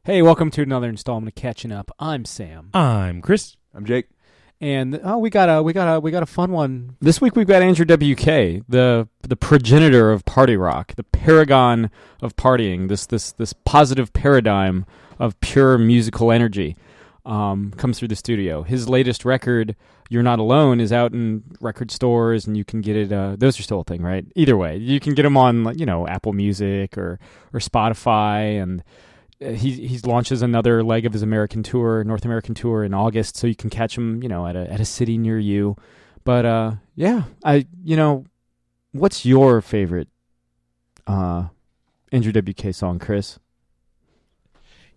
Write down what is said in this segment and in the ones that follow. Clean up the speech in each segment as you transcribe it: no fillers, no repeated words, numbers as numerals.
Hey, welcome to another installment of Catching Up. I'm Sam, I'm Chris. I'm Jake. and we got a fun one this week. We've got Andrew WK, the progenitor of party rock, the paragon of partying. This positive paradigm of pure musical energy comes through the studio. His latest record, "You're Not Alone," is out in record stores, and you can get it. Those are still a thing, right? Either way, you can get them on Apple Music or Spotify, and he launches another leg of his North American tour in August, so you can catch him, at a city near you. But what's your favorite Andrew WK song, Chris?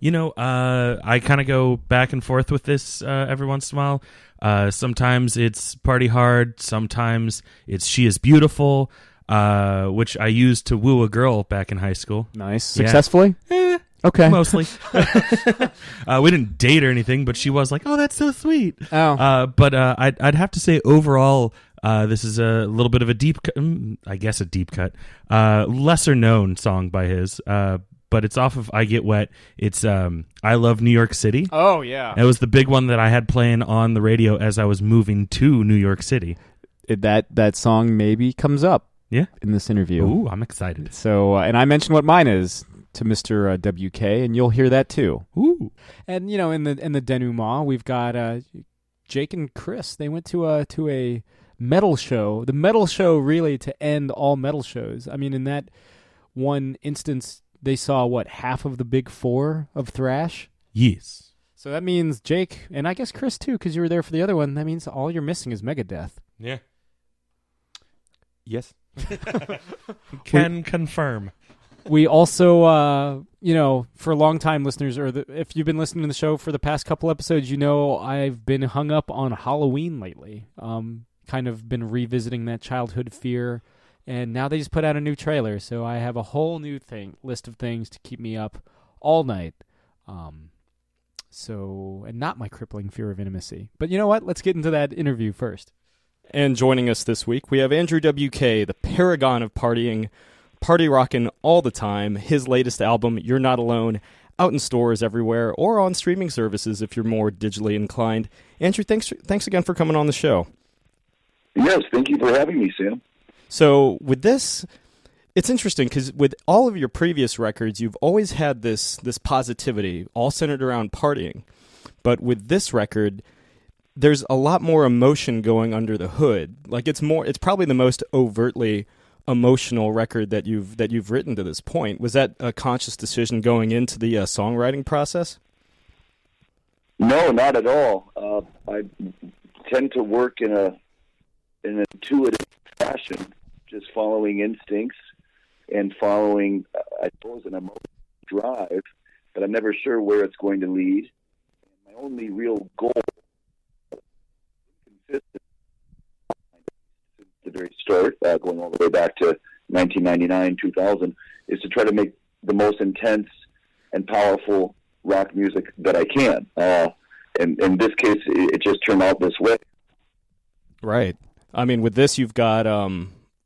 I kind of go back and forth with this every once in a while. Sometimes it's Party Hard. Sometimes it's She Is Beautiful, which I used to woo a girl back in high school. Nice. Yeah. Successfully? Okay. Mostly. We didn't date or anything, but she was like, "Oh, that's so sweet." Oh. But I'd have to say overall, this is a little bit of a deep cut, lesser known song by his, but it's off of I Get Wet. It's I Love New York City. Oh, yeah. It was the big one that I had playing on the radio as I was moving to New York City. That song maybe comes up in this interview. Ooh, I'm excited. So, and I mentioned what mine is to Mr. WK, and you'll hear that too. Ooh. And in the denouement, we've got Jake and Chris. They went to a metal show. The metal show really to end all metal shows. I mean, in that one instance, they saw half of the big four of thrash. Yes. So that means Jake, and I guess Chris too, because you were there for the other one. That means all you're missing is Megadeth. Yeah. Yes. Can confirm. We also, for long-time listeners, if you've been listening to the show for the past couple episodes, I've been hung up on Halloween lately. Kind of been revisiting that childhood fear, and now they just put out a new trailer, so I have a whole new list of things to keep me up all night. And not my crippling fear of intimacy. But you know what? Let's get into that interview first. And joining us this week, we have Andrew WK, the paragon of partying, party rocking all the time. His latest album, "You're Not Alone," out in stores everywhere or on streaming services if you're more digitally inclined. Andrew, thanks again for coming on the show. Yes, thank you for having me, Sam. So with this, it's interesting because with all of your previous records, you've always had this positivity, all centered around partying. But with this record, there's a lot more emotion going under the hood. Like it's probably the most overtly emotional record that you've written to this point. Was that a conscious decision going into the songwriting process? No, not at all. I tend to work in an intuitive fashion, just following instincts and following, I suppose, an emotional drive, but I'm never sure where it's going to lead. My only real goal, consistent since the very start, going all the way back to 1999, 2000, is to try to make the most intense and powerful rock music that I can. And in this case, it just turned out this way. Right. I mean, with this, you've got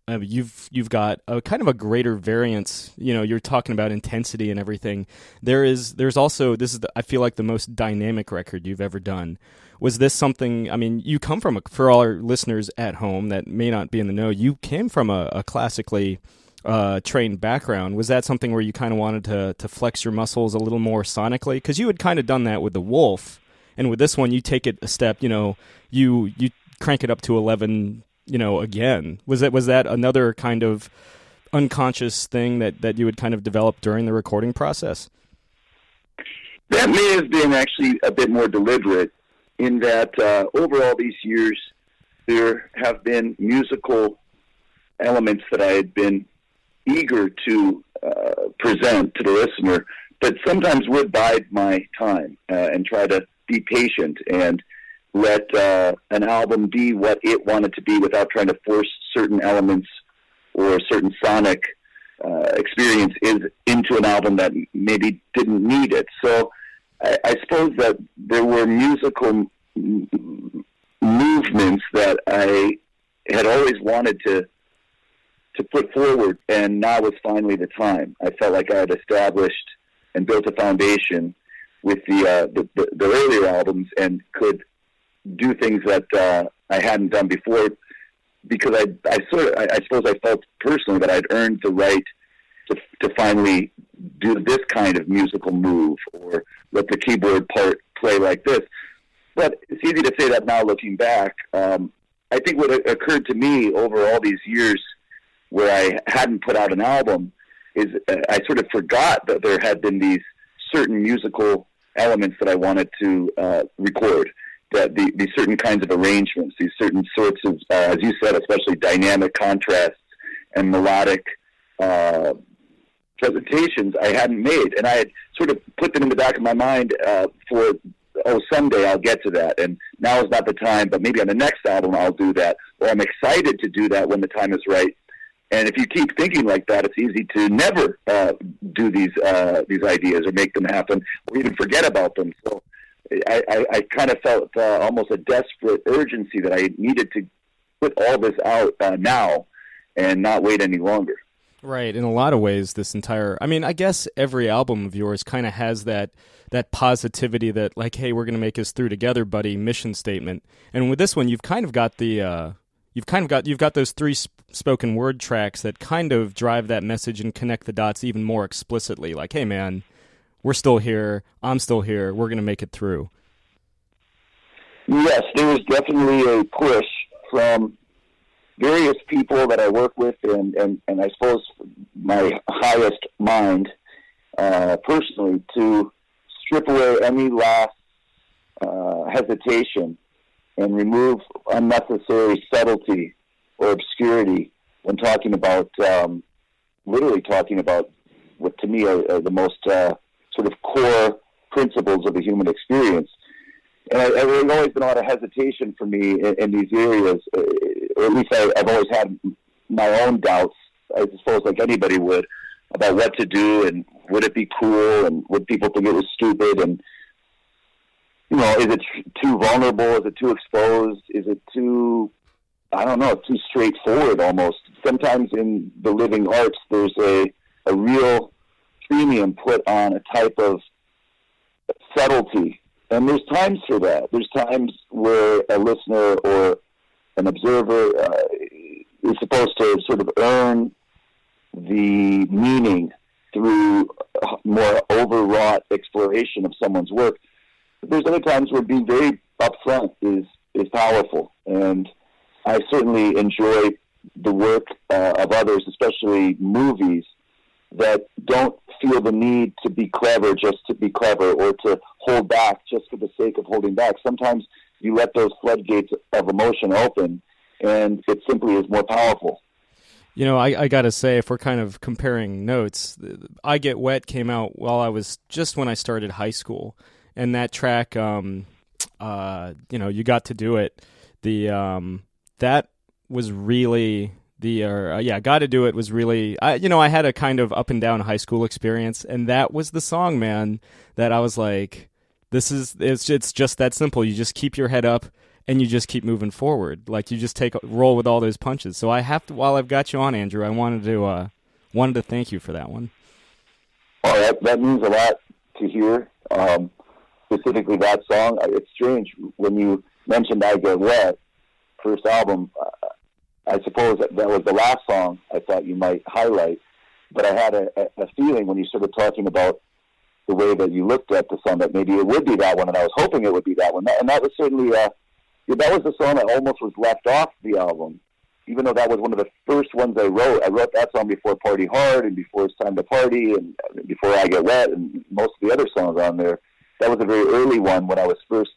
you've got a kind of a greater variance. You're talking about intensity and everything. There's also I feel like the most dynamic record you've ever done. Was this something? I mean, you come from for all our listeners at home that may not be in the know, you came from a classically trained background. Was that something where you kind of wanted to flex your muscles a little more sonically? Because you had kind of done that with the Wolf, and with this one, you take it a step. You crank it up to 11. Again, was that another kind of unconscious thing that you would kind of develop during the recording process? That may have been actually a bit more deliberate, in that over all these years, there have been musical elements that I had been eager to present to the listener, but sometimes would bide my time and try to be patient and let an album be what it wanted to be without trying to force certain elements or certain sonic experience into an album that maybe didn't need it. So I suppose that there were musical movements that I had always wanted to put forward, and now was finally the time. I felt like I had established and built a foundation, with the earlier albums and could do things that I hadn't done before, because I suppose I felt personally that I'd earned the right to finally do this kind of musical move, or let the keyboard part play like this. But it's easy to say that now looking back. I think what occurred to me over all these years where I hadn't put out an album is I sort of forgot that there had been these certain musical elements that I wanted to record, that these certain kinds of arrangements, these certain sorts of, as you said, especially dynamic contrasts and melodic presentations I hadn't made. And I had sort of put them in the back of my mind someday I'll get to that, and now is not the time, but maybe on the next album I'll do that, or I'm excited to do that when the time is right. And if you keep thinking like that, it's easy to never do these ideas or make them happen, or even forget about them. So I kind of felt almost a desperate urgency that I needed to put all this out now and not wait any longer. Right. In a lot of ways, I guess every album of yours kind of has that positivity that, like, hey, we're going to make this through together, buddy, mission statement. And with this one, you've kind of got you've got those three spoken word tracks that kind of drive that message and connect the dots even more explicitly. Like, hey, man, we're still here. I'm still here. We're going to make it through. Yes, there was definitely a push from various people that I work with, and I suppose my highest mind personally, to strip away any last hesitation and remove unnecessary subtlety or obscurity when talking about, literally talking about what to me are the most sort of core principles of the human experience. And there's always been a lot of hesitation for me in these areas, or at least I've always had my own doubts, I suppose, like anybody would, about what to do, and would it be cool, and would people think it was stupid, and, you know, is it too vulnerable, is it too exposed, is it too, I don't know, too straightforward almost. Sometimes in the living arts there's a real premium put on a type of subtlety. And there's times for that. There's times where a listener or an observer is supposed to sort of earn the meaning through more overwrought exploration of someone's work. But there's other times where being very upfront is powerful. And I certainly enjoy the work of others, especially movies, that don't feel the need to be clever just to be clever, or to hold back just for the sake of holding back. Sometimes you let those floodgates of emotion open, and it simply is more powerful. You know, I got to say, if we're kind of comparing notes, I Get Wet came out when I started high school. And that track, You Got to Do It, that was really... Gotta Do It was really, I had a kind of up and down high school experience, and that was the song, man, that I was like, it's just that simple. You just keep your head up and you just keep moving forward. Like, you just roll with all those punches. So I have to, while I've got you on, Andrew, I wanted to thank you for that one. Oh, that means a lot to hear. Specifically that song. It's strange when you mentioned I Get Wet, first album. I suppose that was the last song I thought you might highlight, but I had a feeling when you started talking about the way that you looked at the song that maybe it would be that one, and I was hoping it would be that one. And that was certainly, that was the song that almost was left off the album, even though that was one of the first ones I wrote. I wrote that song before Party Hard, and before It's Time to Party, and before I Get Wet, and most of the other songs on there. That was a very early one when I was first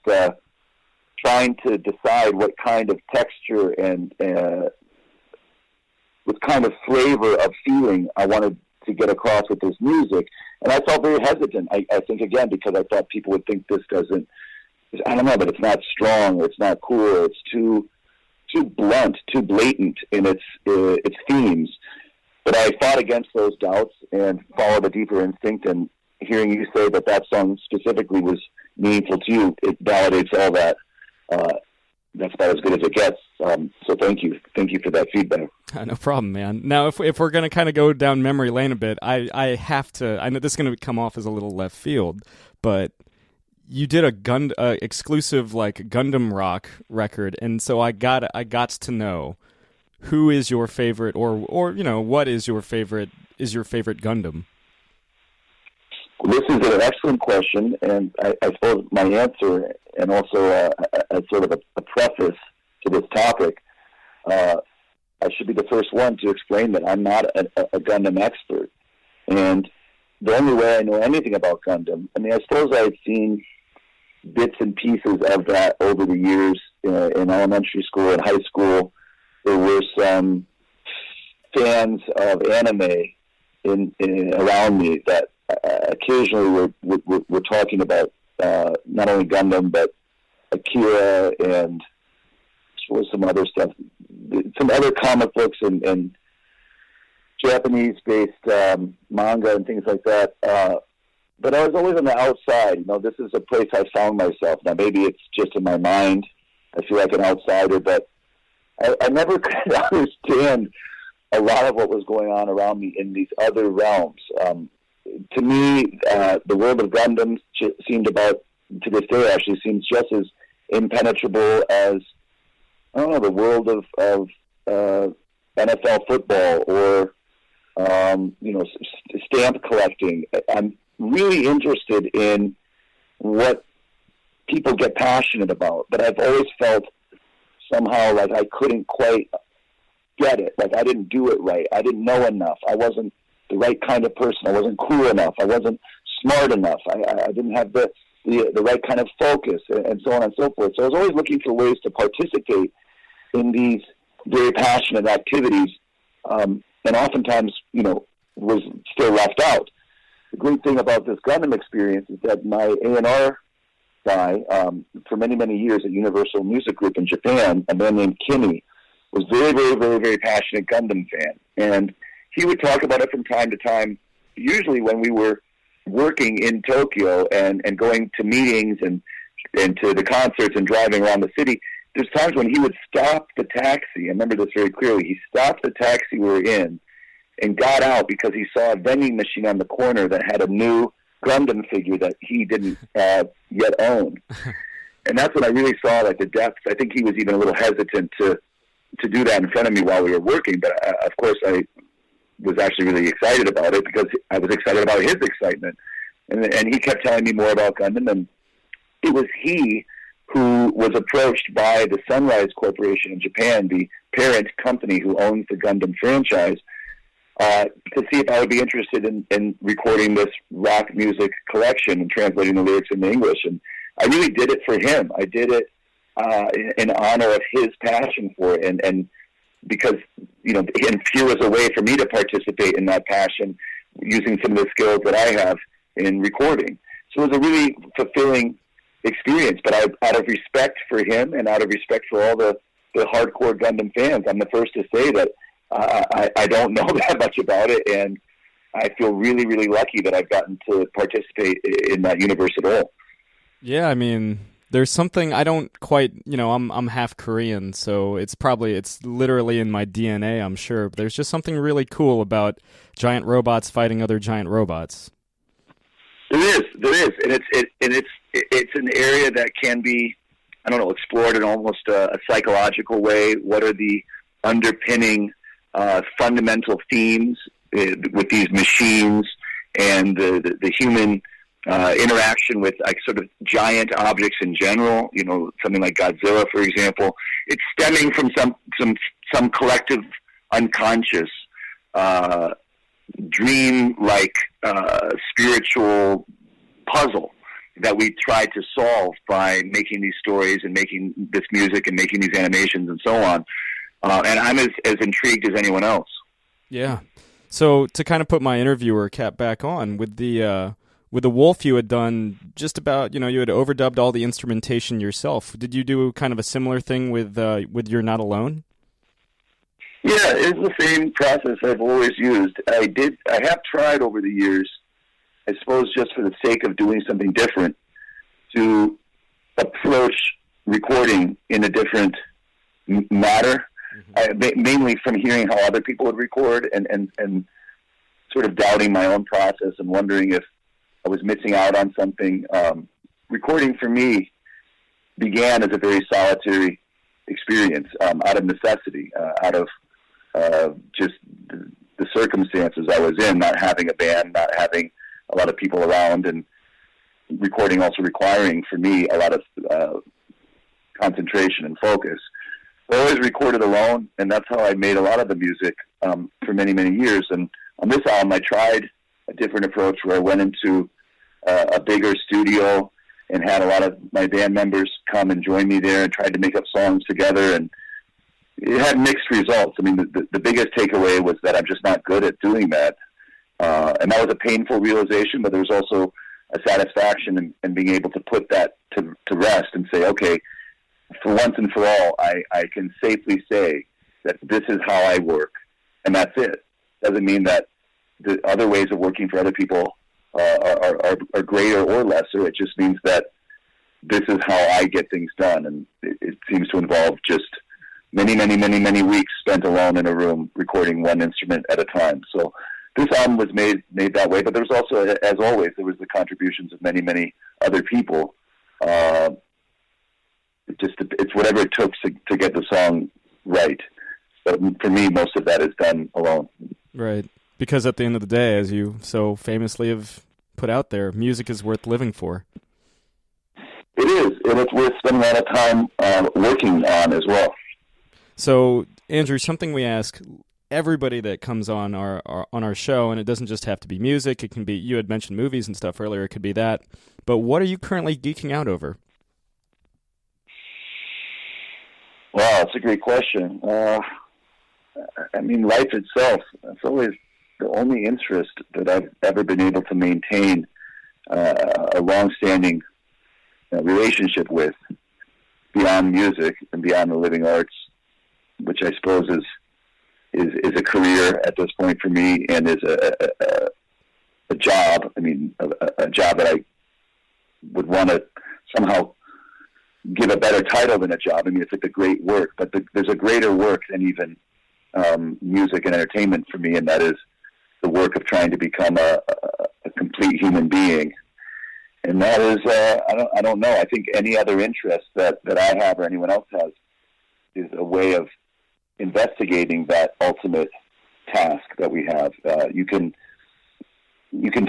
trying to decide what kind of texture and what kind of flavor of feeling I wanted to get across with this music. And I felt very hesitant, I think, again, because I thought people would think this doesn't, I don't know, but it's not strong, or it's not cool, or it's too blunt, too blatant in its themes. But I fought against those doubts and followed a deeper instinct, and hearing you say that song specifically was meaningful to you, it validates all that. That's about as good as it gets. So thank you for that feedback. No problem, man. Now, if we're going to kind of go down memory lane a bit, I have to. I know this is going to come off as a little left field, but you did a exclusive like Gundam Rock record, and so I got to know who is your favorite, or what is your favorite Gundam? This is an excellent question, and I suppose my answer, and also a sort of a preface to this topic, I should be the first one to explain that I'm not a Gundam expert. And the only way I know anything about Gundam, I mean, I suppose I've seen bits and pieces of that over the years in elementary school and high school. There were some fans of anime around me that occasionally were talking about not only Gundam, but Akira and some other stuff, some other comic books and Japanese-based manga and things like that. But I was always on the outside. This is a place I found myself. Now, maybe it's just in my mind. I feel like an outsider, but I never could understand a lot of what was going on around me in these other realms. To me, the world of Gundam seemed to this day actually seems just as impenetrable as, I don't know, the world of NFL football or, stamp collecting. I'm really interested in what people get passionate about, but I've always felt somehow like I couldn't quite get it. Like I didn't do it right. I didn't know enough. I wasn't the right kind of person. I wasn't cool enough. I wasn't smart enough. I didn't have the right kind of focus, and so on and so forth. So I was always looking for ways to participate in these very passionate activities, and oftentimes, was still left out. The great thing about this Gundam experience is that my A&R guy, for many, many years at Universal Music Group in Japan, a man named Kimi, was very, very, very, very passionate Gundam fan. And he would talk about it from time to time, usually when we were working in Tokyo and going to meetings and to the concerts and driving around the city. There's times when he would stop the taxi. I remember this very clearly. He stopped the taxi we were in and got out because he saw a vending machine on the corner that had a new Gundam figure that he didn't yet own. And that's when I really saw like the depths. I think he was even a little hesitant to do that in front of me while we were working. But of course, I was actually really excited about it because I was excited about his excitement. And he kept telling me more about Gundam. And it was he who was approached by the Sunrise Corporation in Japan, the parent company who owns the Gundam franchise, to see if I would be interested in recording this rock music collection and translating the lyrics into English. And I really did it for him. I did it in honor of his passion for it, and because, and here was a way for me to participate in that passion using some of the skills that I have in recording. So it was a really fulfilling experience, but out of respect for him and out of respect for all the hardcore Gundam fans, I'm the first to say that I don't know that much about it, and I feel really, really lucky that I've gotten to participate in that universe at all. Yeah, I mean, there's something I don't quite, I'm half Korean, so it's literally in my DNA, I'm sure. But there's just something really cool about giant robots fighting other giant robots. There is, and it's an area that can be, I don't know, explored in almost a psychological way. What are the underpinning fundamental themes with these machines and the human interaction with like sort of giant objects in general? Something like Godzilla, for example. It's stemming from some collective unconscious dream-like spiritual puzzle that we try to solve by making these stories and making this music and making these animations and so on. And I'm as intrigued as anyone else. Yeah. So to kind of put my interviewer cap back on, with the Wolf, you had done just about, you had overdubbed all the instrumentation yourself. Did you do kind of a similar thing with You're Not Alone? Yeah, it's the same process I've always used. I have tried over the years, I suppose just for the sake of doing something different, to approach recording in a different manner. Mainly from hearing how other people would record and sort of doubting my own process and wondering if I was missing out on something. recording for me began as a very solitary experience, out of necessity, out of just the circumstances I was in, not having a band, not having a lot of people around, and recording also requiring for me a lot of concentration and focus. I always recorded alone, and that's how I made a lot of the music for many, many years. And on this album, I tried a different approach where I went into a bigger studio and had a lot of my band members come and join me there and tried to make up songs together. And it had mixed results. I mean, the biggest takeaway was that I'm just not good at doing that. And that was a painful realization, but there was also a satisfaction in being able to put that to rest and say, okay, for once and for all, I can safely say that this is how I work, and that's it. Doesn't mean that the other ways of working for other people are greater or lesser. It just means that this is how I get things done, and it seems to involve just many, many, many, many weeks spent alone in a room recording one instrument at a time. So this album was made that way, but there was also, as always, there was the contributions of many, many other people. It's whatever it took to get the song right. But for me, most of that is done alone. Right. Because at the end of the day, as you so famously have put out there, music is worth living for. It is, and it's worth spending a lot of time working on as well. So, Andrew, something we ask everybody that comes on our show, and it doesn't just have to be music. It can be, you had mentioned movies and stuff earlier, it could be that. But what are you currently geeking out over? Wow, that's a great question. I mean, life itself, it's always the only interest that I've ever been able to maintain a long-standing relationship with, beyond music and beyond the living arts, which I suppose is a career at this point for me, and is a job. I mean, a job that I would want to somehow give a better title than a job. I mean, it's like a great work, but there's a greater work than even music and entertainment for me, and that is the work of trying to become a complete human being. And that is, I don't know. I think any other interest that I have or anyone else has is a way of investigating that ultimate task that we have. You can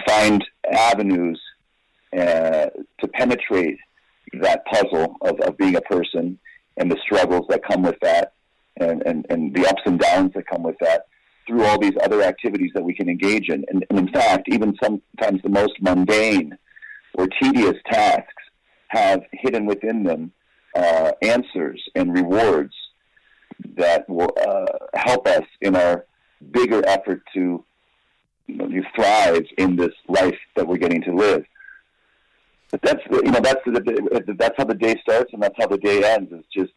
find avenues to penetrate that puzzle of being a person and the struggles that come with that, and the ups and downs that come with that, through all these other activities that we can engage in. And in fact, even sometimes the most mundane or tedious tasks have hidden within them answers and rewards that will help us in our bigger effort to thrive in this life that we're getting to live. But that's how the day starts, and that's how the day ends. Is just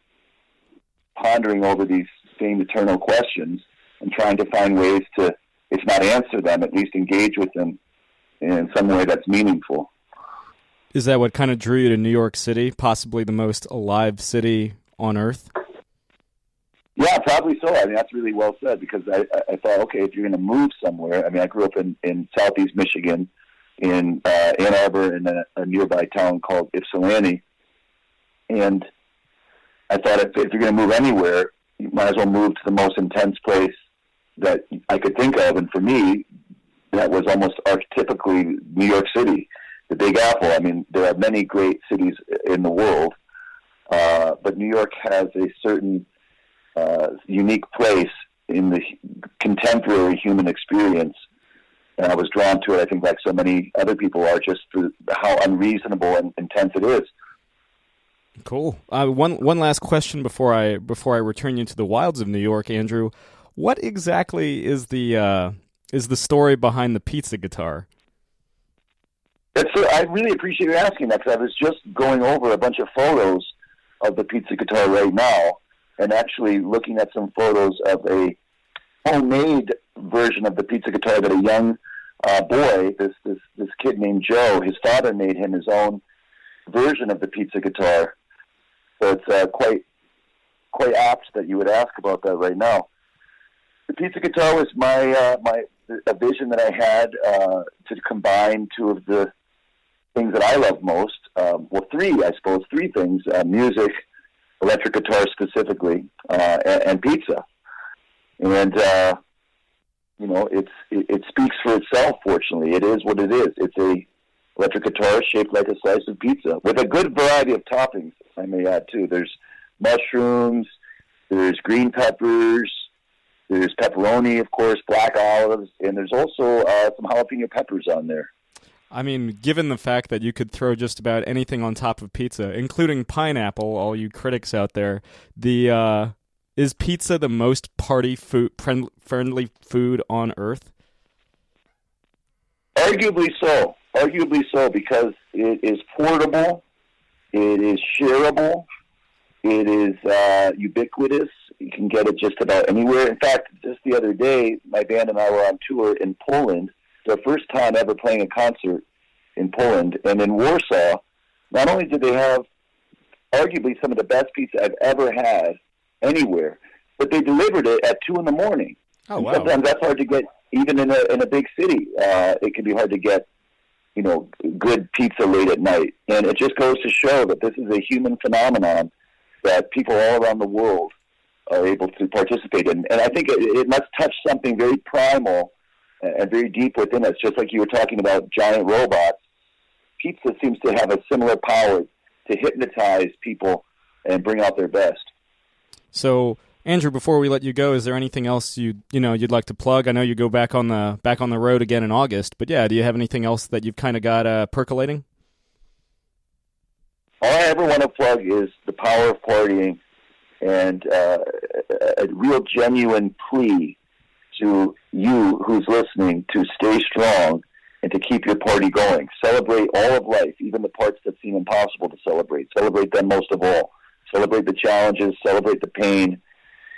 pondering over these same eternal questions and trying to find ways to, if not answer them, at least engage with them in some way that's meaningful. Is that what kind of drew you to New York City, possibly the most alive city on earth? Yeah, probably so. I mean, that's really well said, because I thought, okay, if you're going to move somewhere, I mean, I grew up in southeast Michigan, in Ann Arbor, in a nearby town called Ypsilanti, and I thought if you're going to move anywhere, you might as well move to the most intense place that I could think of, and for me, that was almost archetypically New York City, the Big Apple. I mean, there are many great cities in the world, but New York has a certain unique place in the contemporary human experience, and I was drawn to it, I think, like so many other people are, just for how unreasonable and intense it is. Cool. One last question before I return you to the wilds of New York, Andrew. What exactly is the story behind the pizza guitar? I really appreciate you asking that, because I was just going over a bunch of photos of the pizza guitar right now, and actually looking at some photos of a homemade version of the pizza guitar that a young boy, this kid named Joe, his father made him his own version of the pizza guitar. So it's quite apt that you would ask about that right now. The pizza guitar was a vision that I had to combine two of the things that I love most. Three things: music, electric guitar specifically, and pizza. And it speaks for itself. Fortunately, it is what it is. It's a electric guitar shaped like a slice of pizza with a good variety of toppings. I may add too. There's mushrooms, there's green peppers, there's pepperoni, of course, black olives, and there's also some jalapeno peppers on there. I mean, given the fact that you could throw just about anything on top of pizza, including pineapple, all you critics out there, is pizza the most party food friendly food on earth? Arguably so, because it is portable, it is shareable, it is ubiquitous. You can get it just about anywhere. In fact, just the other day, my band and I were on tour in Poland. It's our first time ever playing a concert in Poland. And in Warsaw, not only did they have arguably some of the best pizza I've ever had anywhere, but they delivered it at 2 a.m. Oh, wow. Sometimes that's hard to get, even in a big city. It can be hard to get, good pizza late at night. And it just goes to show that this is a human phenomenon that people all around the world are able to participate in. And I think it must touch something very primal and very deep within us, just like you were talking about giant robots. Pizza seems to have a similar power to hypnotize people and bring out their best. So, Andrew, before we let you go, is there anything else you'd like to plug? I know you go back on the road again in August, but yeah, do you have anything else that you've kind of got percolating? All I ever want to plug is the power of partying and a real genuine plea to you who's listening to stay strong and to keep your party going. Celebrate all of life, even the parts that seem impossible to celebrate. Celebrate them most of all. Celebrate the challenges, celebrate the pain,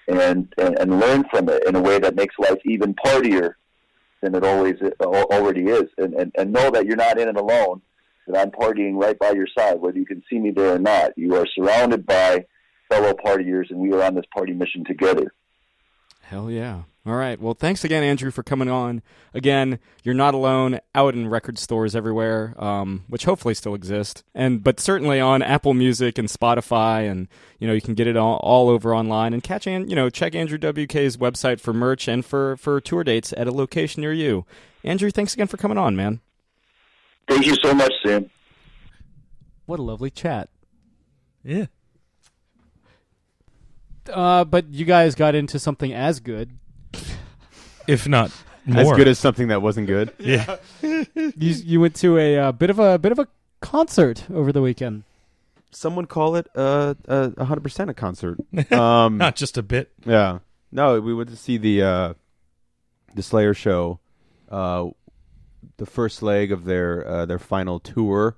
and learn from it in a way that makes life even partier than it already is. And know that you're not in it alone, that I'm partying right by your side, whether you can see me there or not. You are surrounded by fellow partiers, and we are on this party mission together. Hell yeah. All right. Well, thanks again, Andrew, for coming on. Again, you're not alone, out in record stores everywhere, which hopefully still exist, but certainly on Apple Music and Spotify, and you can get it all over online. And check Andrew WK's website for merch and for tour dates at a location near you. Andrew, thanks again for coming on, man. Thank you so much, Sam. What a lovely chat. Yeah. But you guys got into something as good. If not more. As good as something that wasn't good. Yeah. You went to a bit of a concert over the weekend. Some would call it 100% a concert. Not just a bit. Yeah. No, we went to see the Slayer show, the first leg of their final tour,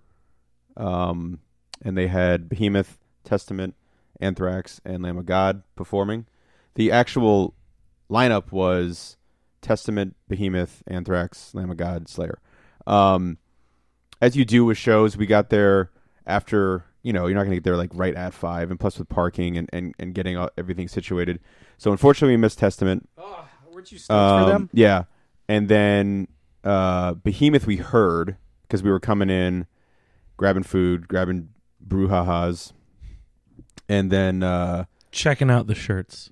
and they had Behemoth, Testament, Anthrax, and Lamb of God performing. The actual lineup was Testament, Behemoth, Anthrax, Lamb of God, Slayer. As you do with shows, we got there after, you're not going to get there like right at 5, and plus with parking and getting everything situated. So unfortunately we missed Testament. Oh, weren't you stoked for them? Yeah. And then Behemoth we heard because we were coming in, grabbing food, grabbing brouhahas, and then checking out the shirts.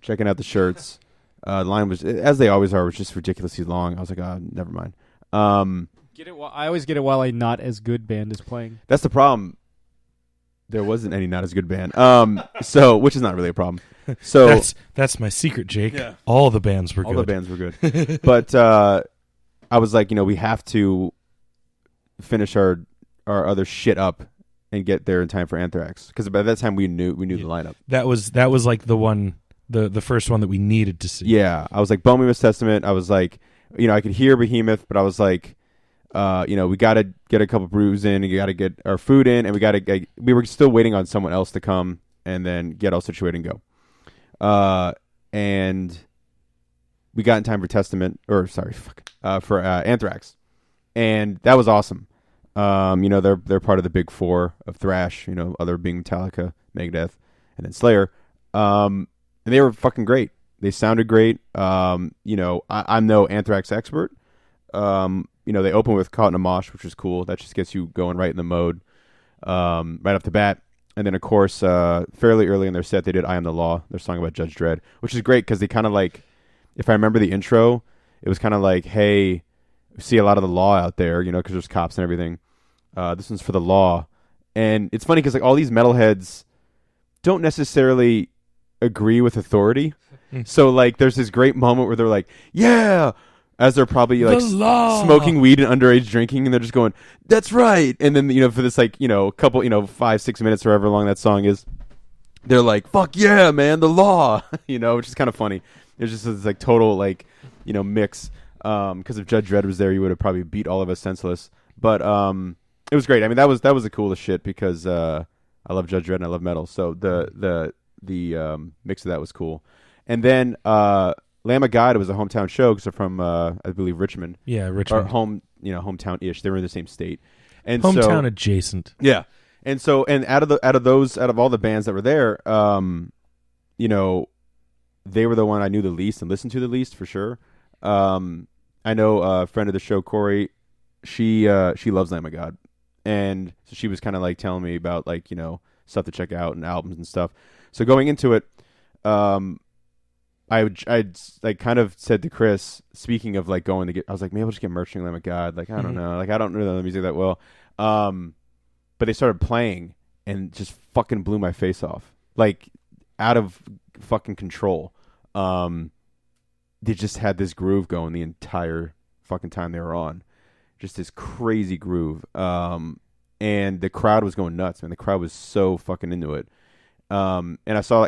The line was, as they always are, was just ridiculously long. I was like, never mind. I always get it while a not as good band is playing. That's the problem. There wasn't any not as good band. Which is not really a problem. So that's my secret, Jake. Yeah. All the bands were good. All the bands were good. But I was like, we have to finish our other shit up and get there in time for Anthrax, because by that time we knew the lineup. That was like the one, the first one that we needed to see. Yeah, I was like, Bone Miss Testament. I was like, I could hear Behemoth, but I was like, we got to get a couple brews in, and you got to get our food in, and we were still waiting on someone else to come and then get all situated and go. And we got in time for for Anthrax, and that was awesome. They're part of the big four of thrash, other being Metallica, Megadeth, and then Slayer. And they were fucking great. They sounded great. I'm no Anthrax expert. they open with Caught in a Mosh, which is cool. That just gets you going right in the mode, right off the bat. And then, of course, fairly early in their set, they did I Am the Law, their song about Judge Dredd, which is great because they kind of like, if I remember the intro, it was kind of like, hey, we see a lot of the law out there, because there's cops and everything. This one's for the law. And it's funny because like all these metalheads don't necessarily agree with authority. So like there's this great moment where they're like, yeah, as they're probably like smoking weed and underage drinking, and they're just going, that's right. And then for this like couple 5-6 minutes or however long that song is, they're like, fuck yeah, man, the law. Which is kind of funny. It's just this like total like mix, because if Judge Dredd was there, he would have probably beat all of us senseless. But it was great. I mean, that was the coolest shit because I love Judge Dredd and I love metal. So the mix of that was cool. And then Lamb of God was a hometown show because they're from I believe Richmond. Yeah, Richmond. Or hometown-ish. They were in the same state. And hometown adjacent. Yeah. And out of all the bands that were there, they were the one I knew the least and listened to the least for sure. I know a friend of the show, Corey, she loves Lamb of God. And so she was kind of like telling me about like, stuff to check out and albums and stuff. So going into it, I'd like kind of said to Chris, speaking of like going to get, I was like, maybe I'll just get merch from Lamb of God. Like, I don't know. Like, I don't know the music that well. But they started playing and just fucking blew my face off. Like, out of fucking control. They just had this groove going the entire fucking time they were on. Just this crazy groove. And the crowd was going nuts, man. The crowd was so fucking into it. And I saw,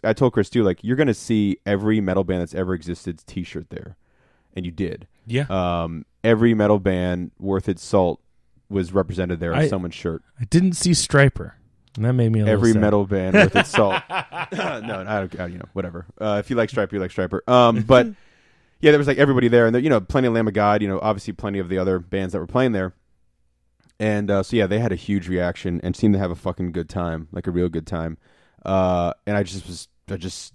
I told Chris too, like, you're going to see every metal band that's ever existed's t-shirt there. And you did. Yeah. Every metal band worth its salt was represented there on someone's shirt. I didn't see Striper. And that made me a little Every sad. metal band worth its salt. No, I don't, whatever. If you like Striper, you like Striper. But yeah, there was like everybody there, and there, plenty of Lamb of God, obviously plenty of the other bands that were playing there. And so yeah, they had a huge reaction and seemed to have a fucking good time, like a real good time. And I just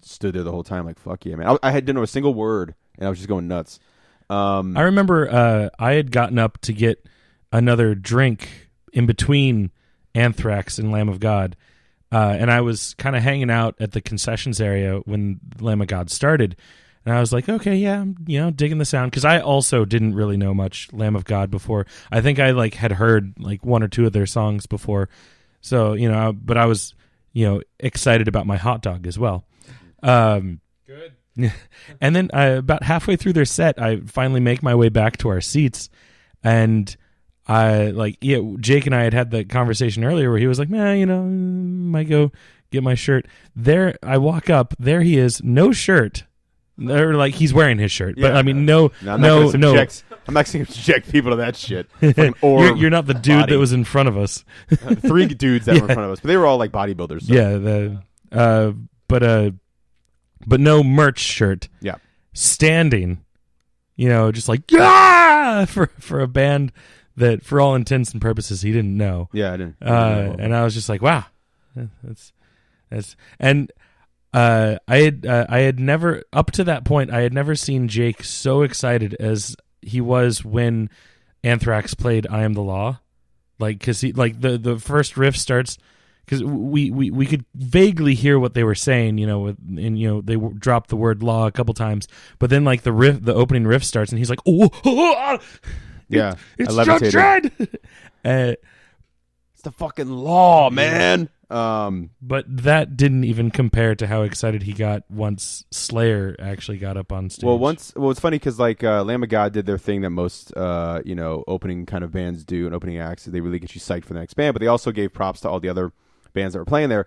stood there the whole time, like, fuck yeah, man. I didn't know a single word, and I was just going nuts. I remember I had gotten up to get another drink in between Anthrax and Lamb of God, and I was kind of hanging out at the concessions area when Lamb of God started, and I was like, okay, yeah, I'm digging the sound, because I also didn't really know much Lamb of God before. I think I like had heard like one or two of their songs before, so but I was excited about my hot dog as well. Good. And then about halfway through their set, I finally make my way back to our seats, and Jake and I had the conversation earlier where he was like, might go get my shirt. There, I walk up, there he is, no shirt. Or like he's wearing his shirt, but I mean, no. I'm not going to subject people to that shit. You're not the dude body. That was in front of us. 3 dudes that were in front of us, but they were all like bodybuilders. So. Yeah, but no merch shirt. Yeah, standing, just like for a band that, for all intents and purposes, he didn't know. Yeah, I didn't. And I was just like, wow, that's and. I had never, up to that point, I had never seen Jake so excited as he was when Anthrax played "I Am the Law," like, because he, like, the first riff starts, because we could vaguely hear what they were saying, they dropped the word "law" a couple times, but then like the opening riff starts and he's like, yeah, it's Judge Dredd. It's the fucking law, man. But that didn't even compare to how excited he got once Slayer actually got up on stage. Well, it's funny because like Lamb of God did their thing that most opening kind of bands do, and opening acts. They really get you psyched for the next band, but they also gave props to all the other bands that were playing there.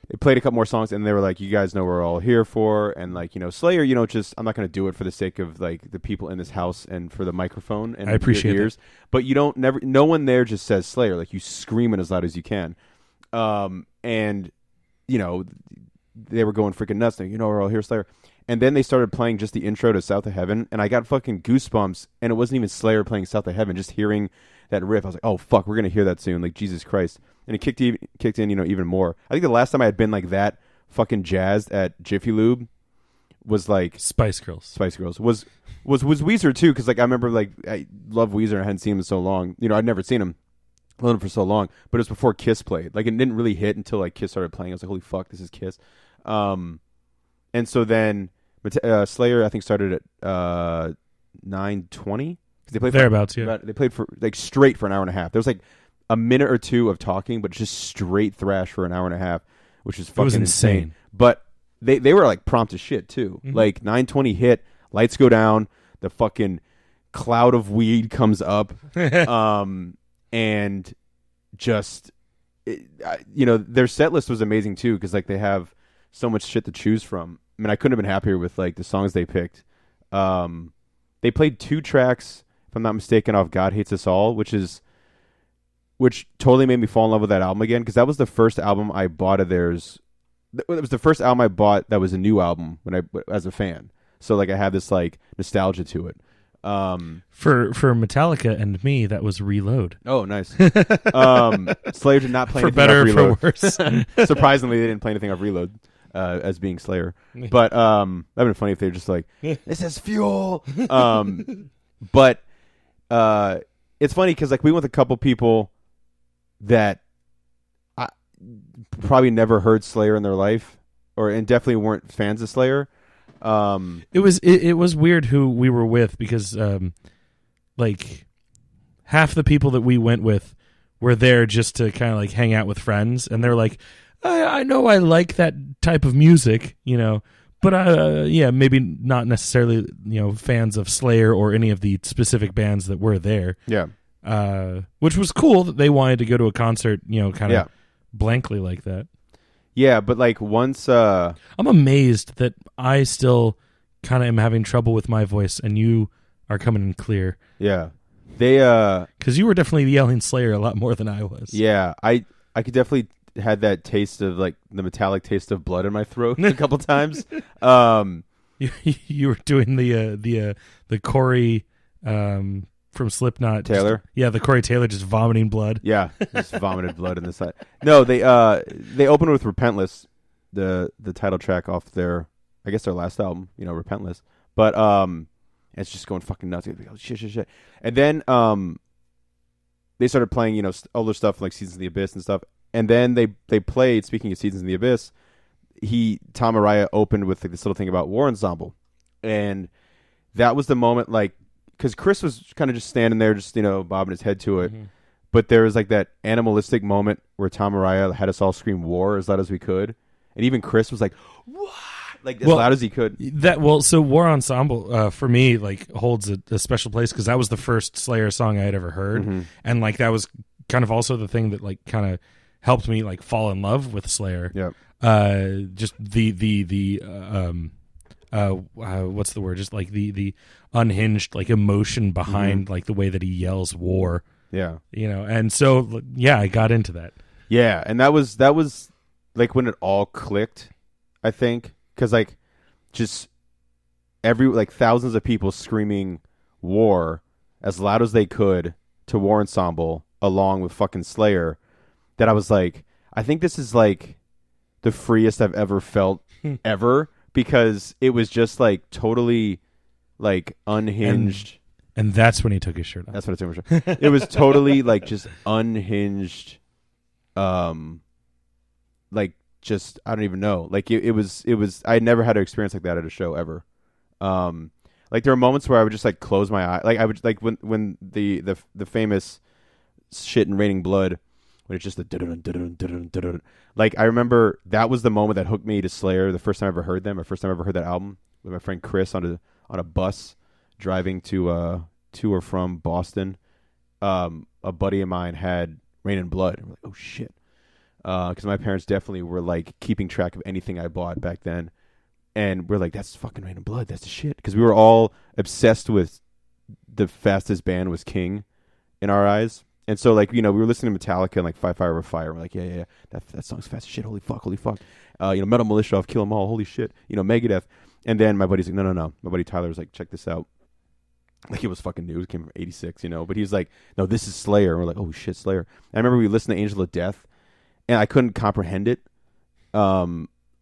They played a couple more songs, and they were like, "You guys know what we're all here for," and like Slayer, I'm not going to do it for the sake of like the people in this house and for the microphone and I appreciate your ears. that. But no one there just says Slayer. Like, you scream it as loud as you can. And they were going freaking nuts. Like, we're all here, Slayer. And then they started playing just the intro to South of Heaven, and I got fucking goosebumps. And it wasn't even Slayer playing South of Heaven. Just hearing that riff, I was like, oh fuck, we're gonna hear that soon. Like, Jesus Christ. And it kicked in, even more. I think the last time I had been like that fucking jazzed at Jiffy Lube was like Spice Girls. Spice Girls was Weezer too, because like I remember like I love Weezer and I hadn't seen him in so long. You know, I'd never seen him. Known him for so long, but it was before Kiss played. Like it didn't really hit until like Kiss started playing. I was like, holy fuck, this is Kiss. And so then Slayer I think started at 9:20 because they played thereabouts. Yeah, they played for like straight for an hour and a half. There was like a minute or two of talking, but just straight thrash for an hour and a half, which is fucking insane. But they were like prompt as shit too. Mm-hmm. Like 9:20 hit, lights go down, the fucking cloud of weed comes up, and just their set list was amazing too, because like they have so much shit to choose from. I mean, I couldn't have been happier with like the songs they picked. They played 2 tracks, if I'm not mistaken, off God Hates Us All, which totally made me fall in love with that album again, because that was the first album I bought of theirs. It was the first album I bought that was a new album as a fan. So like I have this like nostalgia to it. For Metallica and me, that was Reload. Oh, nice. Slayer did not play For anything better off or Reload. for worse. Surprisingly, they didn't play anything off Reload as being Slayer. But that'd been funny if they were just like, this is fuel. But it's funny because like we went with a couple people that I probably never heard Slayer in their life, and definitely weren't fans of Slayer. It was weird who we were with, because like half the people that we went with were there just to kind of like hang out with friends, and they're like, I know I like that type of music, but yeah, maybe not necessarily fans of Slayer or any of the specific bands that were there. Yeah. Which was cool that they wanted to go to a concert, kind of blankly like that. Yeah, but like once I'm amazed that I still kind of am having trouble with my voice and you are coming in clear. Yeah. They cuz you were definitely yelling Slayer a lot more than I was. Yeah, I could definitely had that taste of like the metallic taste of blood in my throat a couple times. You were doing the Corey from Slipknot. Taylor? The Corey Taylor just vomiting blood. Yeah, just vomited blood in the side. No, they opened with Repentless, the title track off their last album, Repentless. But it's just going fucking nuts. Oh, shit. And then they started playing, older stuff like Seasons of the Abyss and stuff. And then they played, speaking of Seasons of the Abyss, Tom Araya opened with like, this little thing about War Ensemble. And that was the moment, like, because Chris was kind of just standing there, just, bobbing his head to it. Mm-hmm. But there was like that animalistic moment where Tom Araya had us all scream war as loud as we could. And even Chris was like, what? Like as loud as he could. So War Ensemble for me like holds a special place, because that was the first Slayer song I had ever heard. Mm-hmm. And like that was kind of also the thing that like kind of helped me like fall in love with Slayer. Yeah. Just the what's the word? Just like the unhinged like emotion behind like the way that he yells war. Yeah. And so I got into that. Yeah, and that was like when it all clicked, I think, cuz like just thousands of people screaming war as loud as they could to War Ensemble along with fucking Slayer, that I was like, I think this is like the freest I've ever felt ever. Because it was just like totally like unhinged. And that's when he took his shirt off. That's when I took my shirt off. It was totally like just unhinged. Like just, I don't even know. Like it was, I never had an experience like that at a show ever. Like there were moments where I would just like close my eye. Like I would like when the famous shit in Raining Blood, when it's just the like I remember that was the moment that hooked me to Slayer. The first time I ever heard them, the first time I ever heard that album with my friend Chris on a bus driving to or from Boston. A buddy of mine had Rain and Blood. And we're like, oh shit, because my parents definitely were like keeping track of anything I bought back then, and we're like, that's fucking Rain and Blood. That's the shit, because we were all obsessed with the fastest band was King in our eyes. And so, like, we were listening to Metallica and, like, Fire Over Fire. We're like, yeah, that song's fast as shit. Holy fuck. Metal Militia off Kill 'Em All. Holy shit. Megadeth. And then my buddy's like, no. My buddy Tyler was like, check this out. Like, it was fucking new. It came from 86, But he was like, no, this is Slayer. And we're like, oh, shit, Slayer. And I remember we listened to Angel of Death, and I couldn't comprehend it.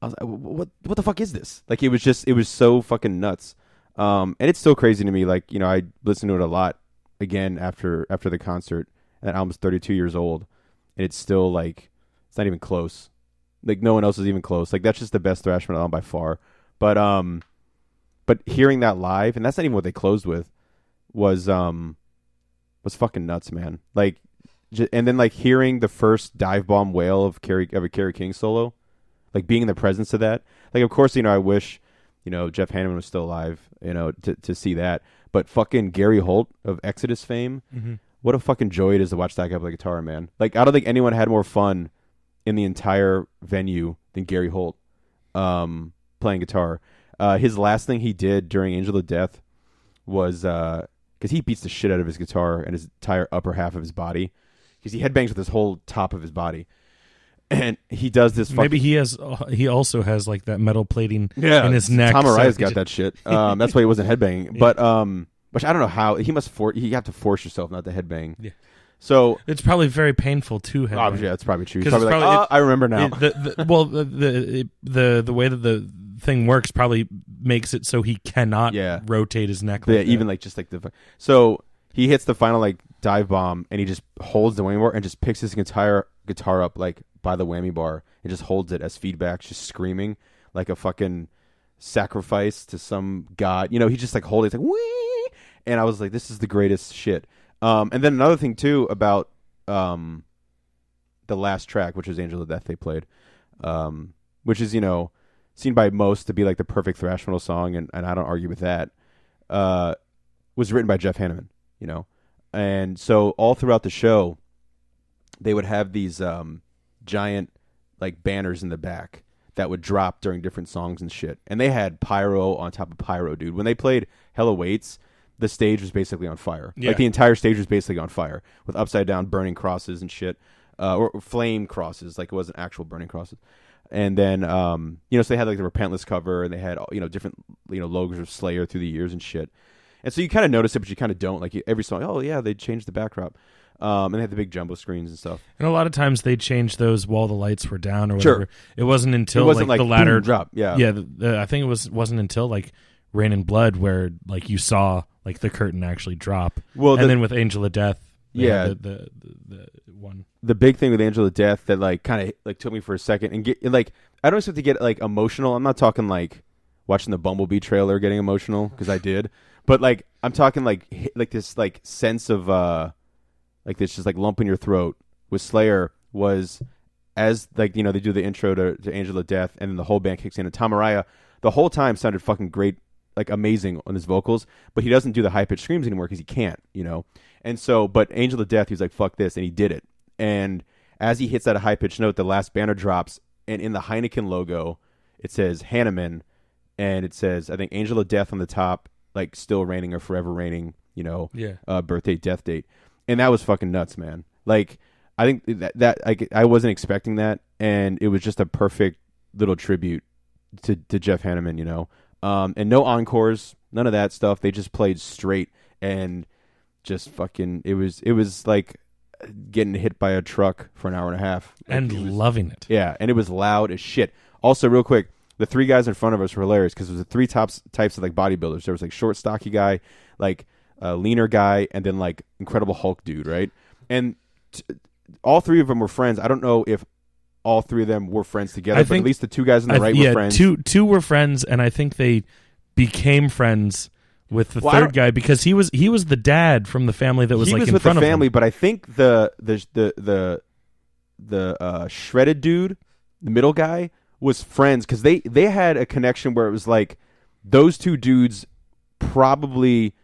I was like, what the fuck is this? Like, it was so fucking nuts. And it's still crazy to me. Like, you know, I listened to it a lot again after the concert. And that album's 32 years old, and it's still like, it's not even close. Like, no one else is even close. Like, that's just the best thrash metal album by far. But hearing that live, and that's not even what they closed with, was fucking nuts, man. Like, and then like hearing the first dive bomb wail of a Kerry King solo, like being in the presence of that. Like, of course, you know, I wish, you know, Jeff Hanneman was still alive, you know, to see that. But fucking Gary Holt of Exodus fame, what a fucking joy it is to watch that guy play guitar, man. Like, I don't think anyone had more fun in the entire venue than Gary Holt playing guitar. His last thing he did during Angel of Death was, because he beats the shit out of his guitar and his entire upper half of his body, because he headbangs with his whole top of his body. And he does this. Maybe he also has like that metal plating in his neck. Tom Araya's got that shit. That's why he wasn't headbanging. Yeah. But which I don't know how you have to force yourself not to headbang. Yeah. So it's probably very painful to headbang. Oh, yeah, it's probably true. He's probably like, I remember now. The way that the thing works probably makes it so he cannot rotate his neck. Like even like just like so he hits the final like dive bomb and he just holds the whammy bar and just picks his entire guitar up like by the whammy bar and just holds it as feedback, just screaming like a fucking sacrifice to some god. You know, he just like holds it, it's like wee, and I was like, this is the greatest shit. And then another thing too about the last track, which was Angel of Death they played, which is, you know, seen by most to be like the perfect thrash metal song, and I don't argue with that, was written by Jeff Hanneman, you know. And so all throughout the show, they would have these giant like banners in the back that would drop during different songs and shit. And they had pyro on top of pyro, dude. When they played Hell Awaits, the stage was basically on fire. Yeah. Like the entire stage was basically on fire with upside down burning crosses and shit, or flame crosses. Like it wasn't actual burning crosses. And then, you know, so they had like the Repentless cover, and they had, you know, different, you know, logos of Slayer through the years and shit. And so you kind of notice it, but you kind of don't. Like every song, oh yeah, they changed the backdrop. And they had the big jumbo screens and stuff. And a lot of times they changed those while the lights were down or whatever. Sure. It wasn't until like the boom, latter drop. Yeah. Yeah. I think it wasn't until like Rain and Blood where like you saw like the curtain actually drop. Well, and then with Angel of Death, the one. The big thing with Angel of Death that like kind of like took me for a second and get like, I don't expect to get like emotional. I'm not talking like watching the Bumblebee trailer getting emotional, because I did, but like I'm talking like this like sense of like this just like lump in your throat with Slayer was, as like, you know, they do the intro to Angel of Death and then the whole band kicks in, and Tom Araya the whole time sounded fucking great, like amazing on his vocals, but he doesn't do the high pitched screams anymore because he can't, you know. And so, but Angel of Death, he was like, fuck this, and he did it. And as he hits that high pitched note, the last banner drops, and in the Heineken logo it says Hanneman, and it says, I think, Angel of Death on the top, like still reigning or forever reigning, you know, birth date, death date. And that was fucking nuts, man. Like, I think that I wasn't expecting that, and it was just a perfect little tribute to Jeff Hanneman, you know. And no encores, none of that stuff. They just played straight, and just fucking, it was like getting hit by a truck for an hour and a half. Like, and loving it. Yeah, and it was loud as shit. Also, real quick, the three guys in front of us were hilarious, because there was the three types of like bodybuilders. There was like short, stocky guy, like a leaner guy, and then like Incredible Hulk dude, right? And all three of them were friends. I don't know if all three of them were friends together, but at least the two guys on the right were friends. Two were friends, and I think they became friends with the third guy, because he was the dad from the family that was like in front of him. He was with the family, but I think the shredded dude, the middle guy, was friends, because they had a connection where it was like those two dudes probably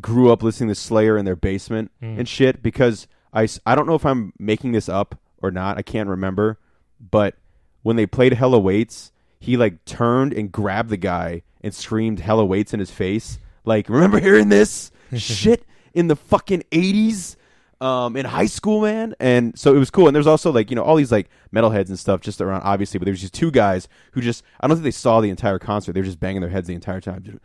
grew up listening to Slayer in their basement and shit, because I don't know if I'm making this up or not, I can't remember, but when they played Hell Awaits, he like turned and grabbed the guy and screamed Hell Awaits in his face, like, remember hearing this shit in the fucking 80s in high school, man? And so it was cool. And there's also like, you know, all these like metalheads and stuff just around, obviously, but there was just two guys who just, I don't think they saw the entire concert, they were just banging their heads the entire time.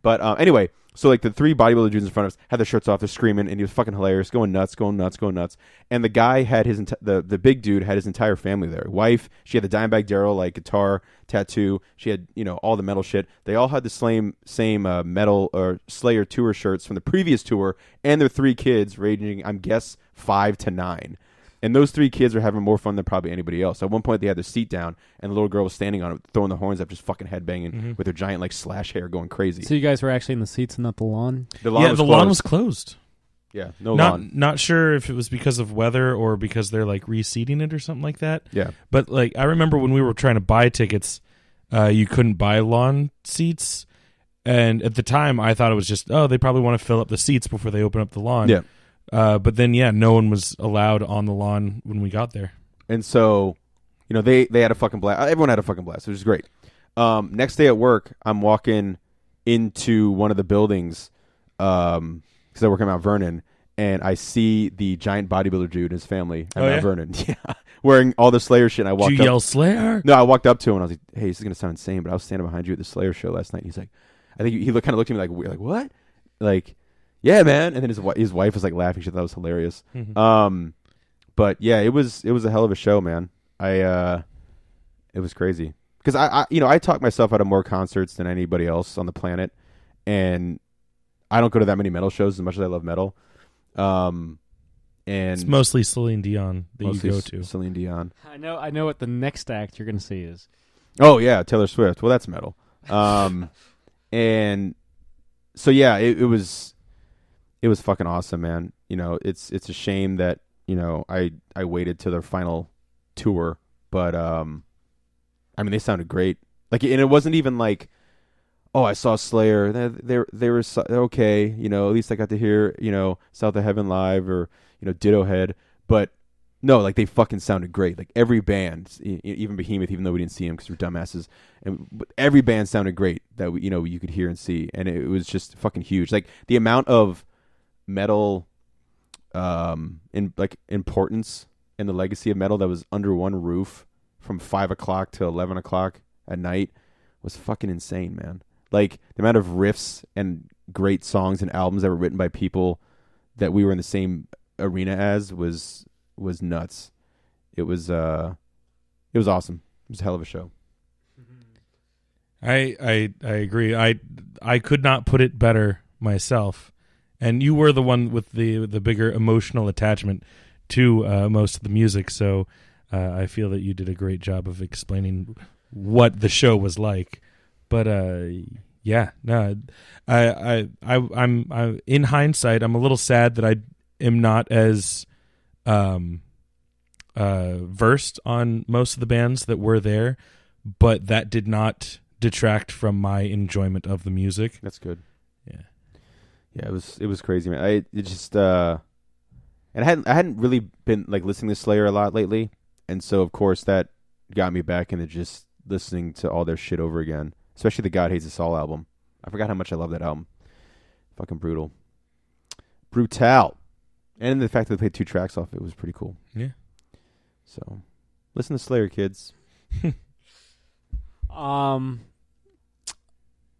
But anyway, so like the three bodybuilder dudes in front of us had their shirts off, they're screaming, and he was fucking hilarious, going nuts. And the guy had the big dude had his entire family there. Wife, she had the Dimebag Darrell like guitar tattoo. She had all the metal shit. They all had the same metal or Slayer tour shirts from the previous tour, and their three kids ranging, I'm guess 5 to 9. And those three kids were having more fun than probably anybody else. At one point, they had their seat down, and the little girl was standing on it, throwing the horns up, just fucking headbanging with her giant like slash hair, going crazy. So you guys were actually in the seats and not the lawn? The lawn was closed. Yeah, no lawn. Not sure if it was because of weather or because they're like reseating it or something like that. Yeah, but like I remember when we were trying to buy tickets, you couldn't buy lawn seats, and at the time I thought it was just they probably want to fill up the seats before they open up the lawn. Yeah. But then, no one was allowed on the lawn when we got there. And so, they had a fucking blast. Everyone had a fucking blast, which is great. Next day at work, I'm walking into one of the buildings because I work at Mount Vernon, and I see the giant bodybuilder dude and his family at Mount Vernon. Yeah, wearing all the Slayer shit. And I walked Did you yell Slayer? No, I walked up to him and I was like, hey, this is going to sound insane, but I was standing behind you at the Slayer show last night. And he's like, I think he kind of looked at me like, weird, like, what? Like, yeah, man. And then his wife was like laughing. She thought that was hilarious. Mm-hmm. But yeah, it was a hell of a show, man. It was crazy because I talk myself out of more concerts than anybody else on the planet, and I don't go to that many metal shows as much as I love metal. And it's mostly Celine Dion that you go to. Celine Dion. I know what the next act you're going to see is. Oh yeah, Taylor Swift. Well, that's metal. And so yeah, it was fucking awesome, man. It's a shame that I waited to their final tour, but I mean they sounded great. Like, and it wasn't even like, oh, I saw Slayer. They were okay. At least I got to hear South of Heaven live or Ditto Head. But no, like they fucking sounded great. Like every band, even Behemoth, even though we didn't see him because we're dumbasses, but every band sounded great that you could hear and see, and it was just fucking huge. Like the amount of metal in like importance and the legacy of metal that was under one roof from 5 o'clock to 11 o'clock at night was fucking insane, man. Like the amount of riffs and great songs and albums that were written by people that we were in the same arena as was nuts. It was awesome. It was a hell of a show. I agree. I could not put it better myself. And you were the one with the bigger emotional attachment to most of the music, so I feel that you did a great job of explaining what the show was like. But I'm in hindsight, I'm a little sad that I am not as versed on most of the bands that were there, but that did not detract from my enjoyment of the music. That's good. Yeah, it was crazy, man. And I hadn't really been like listening to Slayer a lot lately, and so of course that got me back into just listening to all their shit over again, especially the God Hates Us All album. I forgot how much I love that album. Fucking brutal. And the fact that they played 2 tracks off it was pretty cool. Yeah. So, listen to Slayer, kids.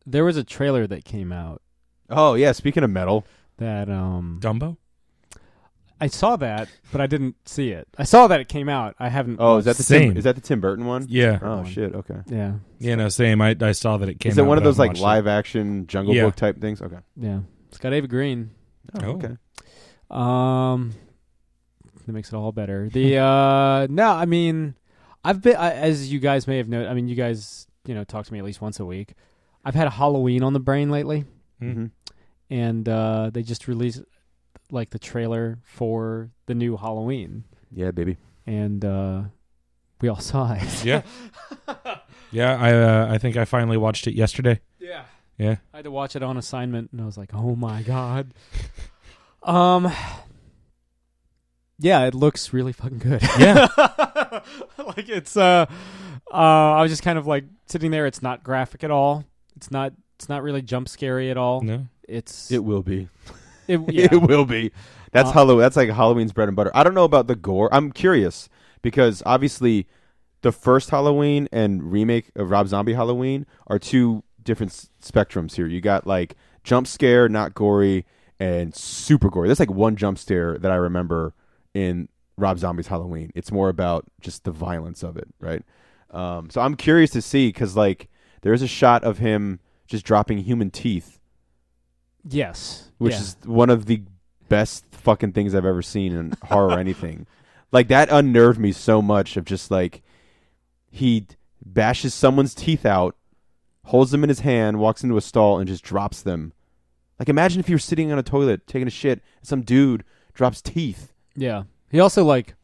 There was a trailer that came out. Oh yeah, speaking of metal, that Dumbo. I saw that, but I didn't see it. I saw that it came out. I haven't. Oh, is that the same? Is that the Tim Burton one? Yeah. Oh shit. Okay. Yeah. Yeah. No, same. I saw that it came. Is it out, one of but I those like haven't live action Jungle Book type things? Okay. Yeah. It's got Ava Green. Oh, okay. That makes it all better. The no, I mean, I've been as you guys may have known. I mean, you guys talk to me at least once a week. I've had a Halloween on the brain lately. Mm-hmm. And they just released like the trailer for the new Halloween. Yeah, baby. And we all saw it. Yeah. Yeah, I think I finally watched it yesterday. Yeah. Yeah. I had to watch it on assignment, and I was like, oh my God. Yeah, it looks really fucking good. Yeah. Like it's I was just kind of like sitting there. It's not graphic at all. It's not really jump scary at all. No. It will be. Yeah. It will be. That's Halloween. That's like Halloween's bread and butter. I don't know about the gore. I'm curious because obviously the first Halloween and remake of Rob Zombie Halloween are two different spectrums here. You got like jump scare, not gory, and super gory. There's like one jump scare that I remember in Rob Zombie's Halloween. It's more about just the violence of it, right? So I'm curious to see, because like there's a shot of him just dropping human teeth. Yes. Which is one of the best fucking things I've ever seen in horror or anything. Like, that unnerved me so much, of just like, he bashes someone's teeth out, holds them in his hand, walks into a stall, and just drops them. Like, imagine if you were sitting on a toilet taking a shit, and some dude drops teeth. Yeah. He also, like,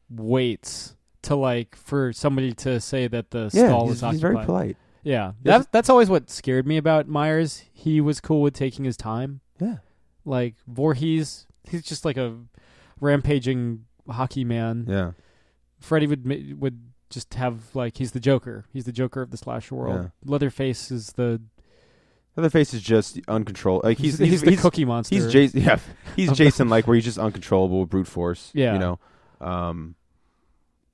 waits to, like, for somebody to say that the stall is occupied. He's very polite. Yeah. That's always what scared me about Myers. He was cool with taking his time. Yeah. Like, Voorhees, he's just like a rampaging hockey man. Yeah. Freddy would just have, like, he's the Joker. He's the Joker of the slasher world. Yeah. Leatherface is the... Leatherface is just uncontrollable. Like, he's the cookie monster. He's Jason. Yeah, he's Jason. Like, where he's just uncontrollable with brute force. Yeah. You know.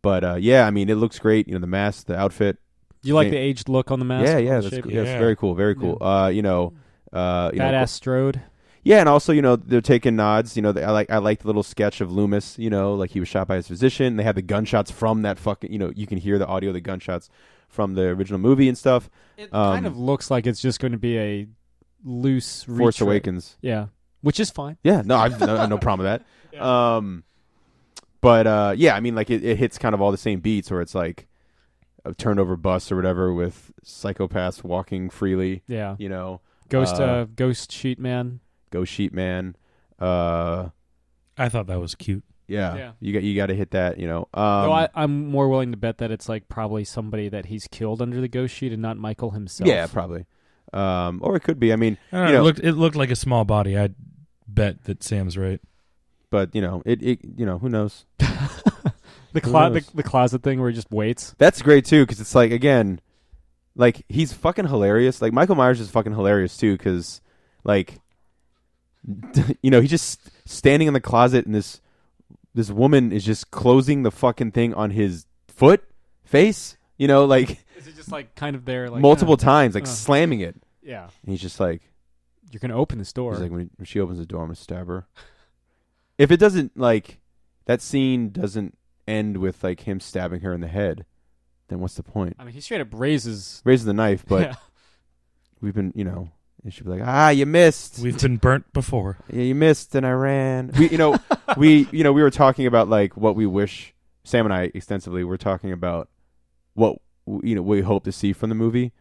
But yeah, I mean, it looks great. You know, the mask, the outfit. You like the aged look on the mask? Yeah, that's very cool. Very cool. Yeah. Badass Strode. Yeah, and also, you know, they're taking nods. You know, I like the little sketch of Loomis. You know, like he was shot by his physician. They had the gunshots from that fucking. You know, you can hear the audio of the gunshots from the original movie and stuff. It kind of looks like it's just going to be a loose Force retread. Awakens. Yeah, which is fine. Yeah, no, I have no problem with that. Yeah. But yeah, I mean, like it hits kind of all the same beats, where it's like a turned over bus or whatever with psychopaths walking freely. Yeah, you know, ghost sheet man. Ghost sheet man. I thought that was cute. Yeah. You got to hit that. You know. Though I'm more willing to bet that it's like probably somebody that he's killed under the ghost sheet and not Michael himself. Yeah, probably. Or it could be. I mean, you know, it looked like a small body. I'd bet that Sam's right. But you know, it you know, who knows? the closet thing where he just waits. That's great too, because it's like, again, like he's fucking hilarious. Like Michael Myers is fucking hilarious too, because like, you know, he's just standing in the closet and this woman is just closing the fucking thing on his face. You know, like, is it just like kind of there, like multiple times, like slamming it? Yeah, and he's just like, "You're gonna open this door." He's like, when she opens the door, I'm gonna stab her. If it doesn't, like, that scene doesn't end with like him stabbing her in the head, then what's the point? I mean, he straight up raises the knife, but we've been, you know, it should be like, you missed. We've been burnt before. Yeah, you missed, and I ran. We were talking about like what we wish. Sam and I extensively were talking about what we hope to see from the movie.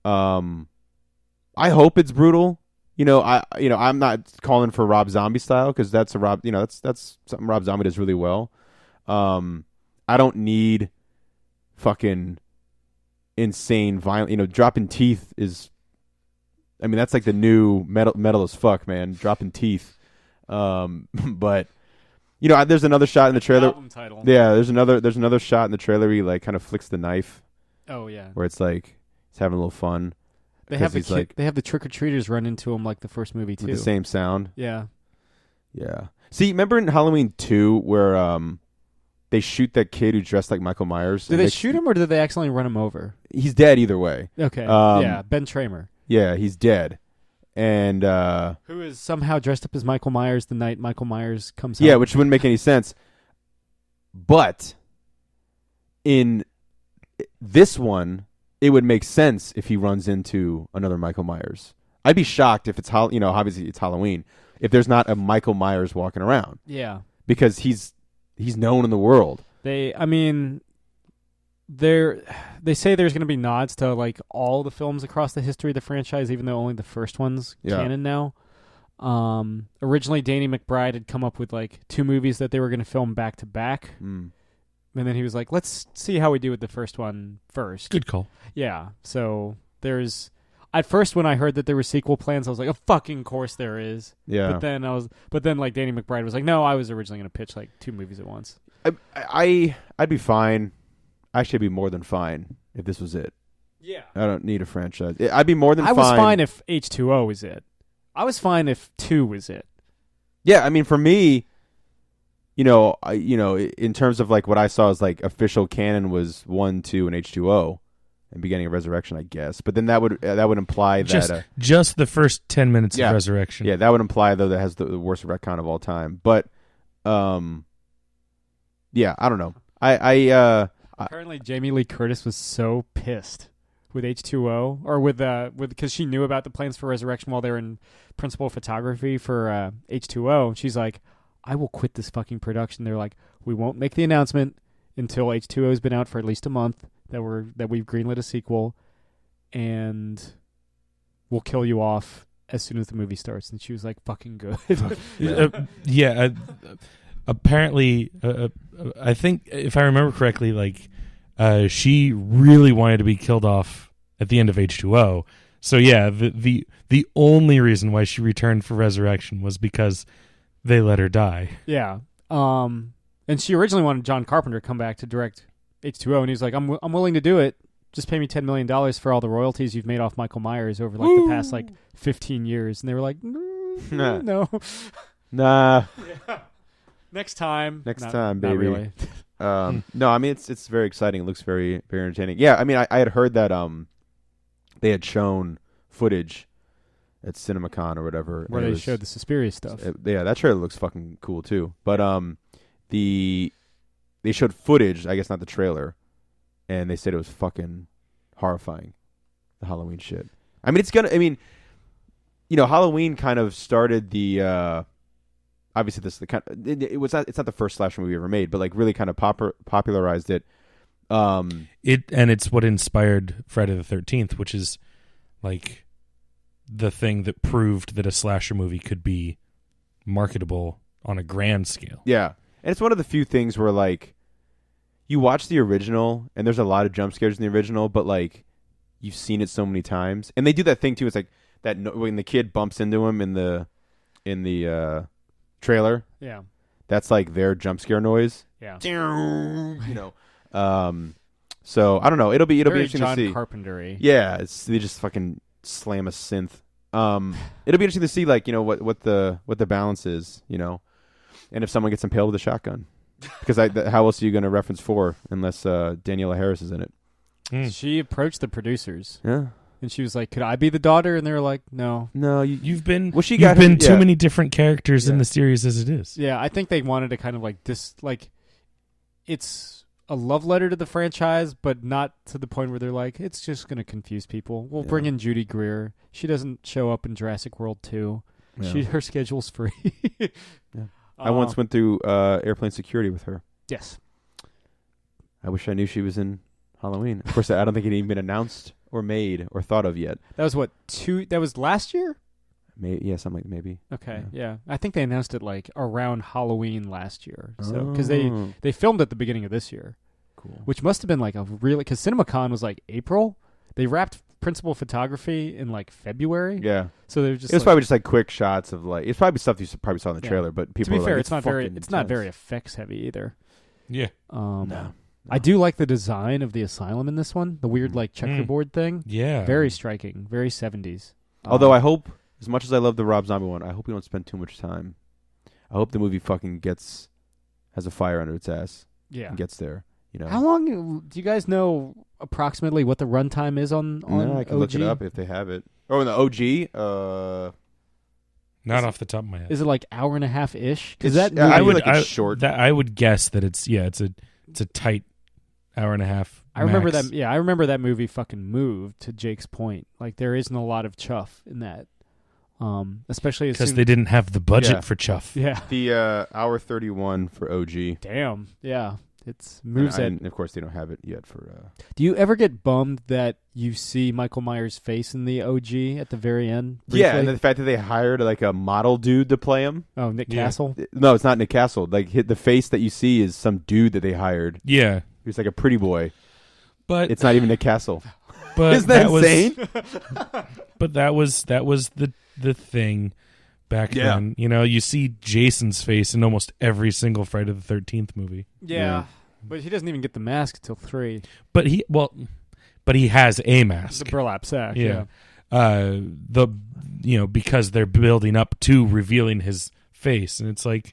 I hope it's brutal. I'm not calling for Rob Zombie style, because that's that's something Rob Zombie does really well. I don't need fucking insane violent. Dropping teeth is. I mean, that's like the new metal as fuck, man. Dropping teeth. But there's another shot in the trailer. Album title. Yeah, there's another shot in the trailer where he like kind of flicks the knife. Oh yeah. Where it's like he's having a little fun. They have the trick or treaters run into him like the first movie too. With the same sound. Yeah. Yeah. See, remember in Halloween 2 where they shoot that kid who dressed like Michael Myers? Did they shoot him, or did they accidentally run him over? He's dead either way. Okay. Yeah, Ben Tramer. Yeah, he's dead. And who is somehow dressed up as Michael Myers the night Michael Myers comes out. Yeah, which wouldn't make any sense. But in this one, it would make sense if he runs into another Michael Myers. I'd be shocked if it's obviously it's Halloween, if there's not a Michael Myers walking around. Yeah. Because he's known in the world. They say there's going to be nods to like all the films across the history of the franchise, even though only the first one's canon now. Originally, Danny McBride had come up with like 2 movies that they were going to film back to back. And then he was like, let's see how we do with the first one first. Good call. Yeah. So there's... At first, when I heard that there were sequel plans, I was like, "Of fucking course there is." Yeah. But then like Danny McBride was like, "No, I was originally going to pitch like 2 movies at once." I'd be fine. Actually, I'd be more than fine if this was it. Yeah. I don't need a franchise. I'd be more than fine. I was fine if H2O was it. I was fine if 2 was it. Yeah, I mean, for me, in terms of like what I saw as like official canon was 1, 2, and H2O, and beginning of Resurrection, I guess. But then that would imply that just the first 10 minutes of Resurrection. Yeah, that would imply though that has the worst retcon of all time. But yeah, I don't know. Apparently Jamie Lee Curtis was so pissed with H2O or with because she knew about the plans for Resurrection while they were in principal photography for H2O. She's like, I will quit this fucking production. They're like, we won't make the announcement until H2O has been out for at least a month that we've greenlit a sequel, and we'll kill you off as soon as the movie starts. And she was like, fucking good. Apparently, I think if I remember correctly, like she really wanted to be killed off at the end of H2O. So yeah, the only reason why she returned for Resurrection was because they let her die. Yeah. And she originally wanted John Carpenter to come back to direct H2O, and he's like, I'm willing to do it. Just pay me $10 million for all the royalties you've made off Michael Myers over like the past like 15 years. And they were like, no. Nah. Yeah. Next time, baby. Not really. No, I mean it's very exciting. It looks very, very entertaining. Yeah, I mean I had heard that they had shown footage at CinemaCon or whatever where they showed the Suspiria stuff. That trailer looks fucking cool too. But they showed footage, I guess not the trailer, and they said it was fucking horrifying. The Halloween shit. I mean Halloween kind of started the. Obviously, it's not the first slasher movie ever made, but like really kind of popularized it. It's what inspired Friday the 13th, which is like the thing that proved that a slasher movie could be marketable on a grand scale. Yeah, and it's one of the few things where like you watch the original and there's a lot of jump scares in the original, but like you've seen it so many times, and they do that thing too. It's like that when the kid bumps into him in the trailer, yeah, that's like their jump scare noise. Yeah, So I don't know. It'll be interesting John to see. Carpenter-y. Yeah, they just fucking slam a synth. It'll be interesting to see like what the balance is, and if someone gets impaled with a shotgun, because how else are you going to reference 4 unless Daniela Harris is in it? She approached the producers. Yeah. And she was like, "Could I be the daughter?" And they were like, "No, you've been. Well, you've been too many different characters in the series as it is." Yeah, I think they wanted to kind of it's a love letter to the franchise, but not to the point where they're like, it's just going to confuse people. We'll bring in Judy Greer. She doesn't show up in Jurassic World 2. Yeah. Her schedule's free. Yeah. I once went through airplane security with her. Yes. I wish I knew she was in Halloween. Of course, I don't think it had even been announced or made or thought of yet. That was that was last year? Maybe. Okay, yeah. I think they announced it like around Halloween last year. So because they filmed at the beginning of this year. Cool. Which must have been like because CinemaCon was like April. They wrapped principal photography in like February. Yeah. So they were just. It was probably just like quick shots of like it's probably stuff you probably saw in the trailer, but people. To be fair, like, it's not very effects heavy either. Yeah. No. I do like the design of the asylum in this one. The weird like checkerboard thing. Yeah. Very striking. Very 70s. Although I hope, as much as I love the Rob Zombie one, I hope we don't spend too much time. I hope the movie fucking has a fire under its ass. Yeah. And gets there. How long do you guys know approximately what the runtime is on no, I can OG? look it up if they have it. Oh, in the OG? Not off the top of my head. Is it like hour and a half ish? Because it's short. I would guess that it's a tight hour and a half. I remember that. Yeah, I remember that movie fucking moved. To Jake's point, like there isn't a lot of chuff in that, especially because they didn't have the budget for chuff. Yeah, the hour 31 for OG. Damn. Yeah, it moves. And of course, they don't have it yet for. Do you ever get bummed that you see Michael Myers' face in the OG at the very end? Briefly? Yeah, and the fact that they hired like a model dude to play him. Oh, Nick Castle. No, it's not Nick Castle. Like the face that you see is some dude that they hired. Yeah. He's like a pretty boy, but it's not even Nick Castle. But isn't that insane? But that was the thing back then. You see Jason's face in almost every single Friday the 13th movie. Yeah, but he doesn't even get the mask till 3. But he has a mask, the burlap sack. Yeah. Because they're building up to revealing his face, and it's like,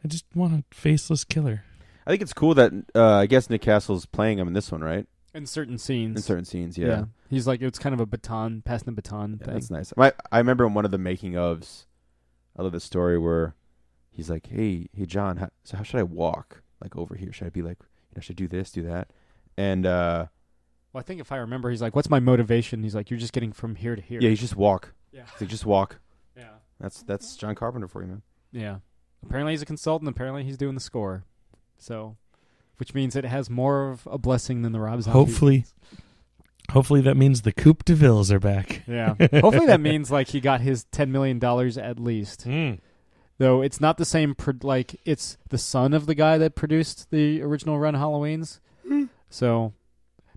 I just want a faceless killer. I think it's cool that I guess Nick Castle's playing him in this one, right? In certain scenes. In certain scenes, yeah. He's like, it's kind of a baton, passing the baton thing. That's nice. I remember in one of the making ofs, I love the story where he's like, hey John, how should I walk? Like over here? Should I be like, should I do this, do that? And well, I think if I remember, he's like, what's my motivation? He's like, you're just getting from here to here. Yeah, you just walk. Yeah. He's like, just walk. Yeah. That's John Carpenter for you, man. Yeah. Apparently he's a consultant. Apparently he's doing the score. So, which means it has more of a blessing than the Rob Zombie. Hopefully that means the Coupe de Villes are back. Yeah. Hopefully that means like he got his $10 million at least. Though it's not the same, like it's the son of the guy that produced the original run Halloweens. So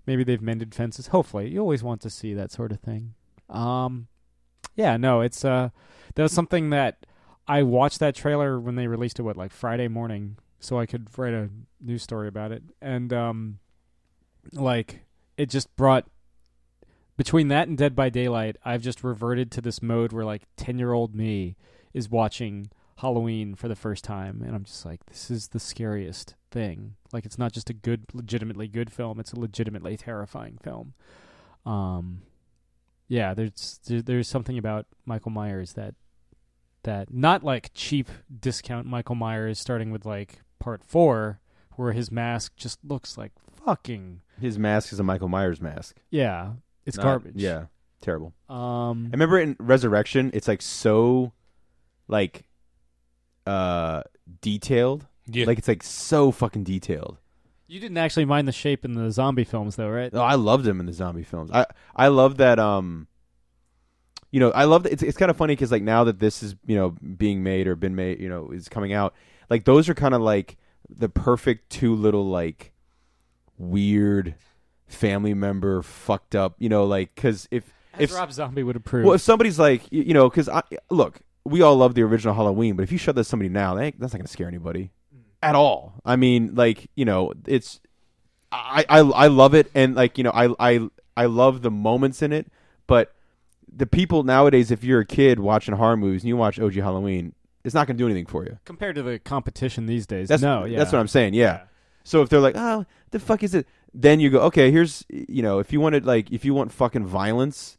maybe they've mended fences. Hopefully. You always want to see that sort of thing. Yeah, no, it's that was something that I watched that trailer when they released it, like Friday morning, so I could write a news story about it. And like it just brought, between that and Dead by Daylight, I've just reverted to this mode where like 10-year-old me is watching Halloween for the first time, and I'm just like, this is the scariest thing. Like, it's not just a good, legitimately good film, it's a legitimately terrifying film. Yeah, there's something about Michael Myers that not like cheap discount Michael Myers starting with like part 4 where his mask just looks like fucking, his mask is a Michael Myers mask. Yeah, it's garbage. Yeah, terrible. I remember in Resurrection, it's like so like detailed. Yeah. Like it's like so fucking detailed. You didn't actually mind the shape in the zombie films though, right? No, I loved him in the zombie films. I love that I love that it's kind of funny cuz like now that this is, being made or been made, is coming out, like those are kind of like the perfect two little like weird family member fucked up, like cuz if Rob Zombie would approve. Well, if somebody's like, cuz look, we all love the original Halloween, but if you show that to somebody now, that's not going to scare anybody at all. I mean, like, it's I love it, and like, I love the moments in it, but the people nowadays, if you're a kid watching horror movies and you watch OG Halloween, it's not going to do anything for you compared to the competition these days. That's what I'm saying. Yeah. So if they're like, oh, the fuck is it? Then you go, okay, here's, if you want fucking violence,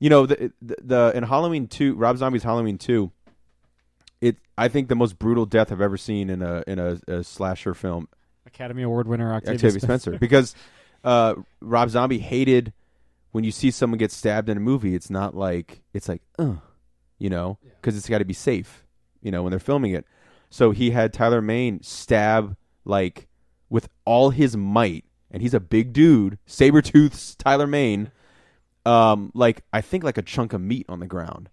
the in Halloween 2, Rob Zombie's Halloween 2, I think the most brutal death I've ever seen in a slasher film. Academy Award winner Octavia Spencer. Because Rob Zombie hated when you see someone get stabbed in a movie. It's not like it's like, because it's got to be safe, when they're filming it. So he had Tyler Mane stab like with all his might, and he's a big dude, saber-toothed Tyler Mane. Like I think like a chunk of meat on the ground,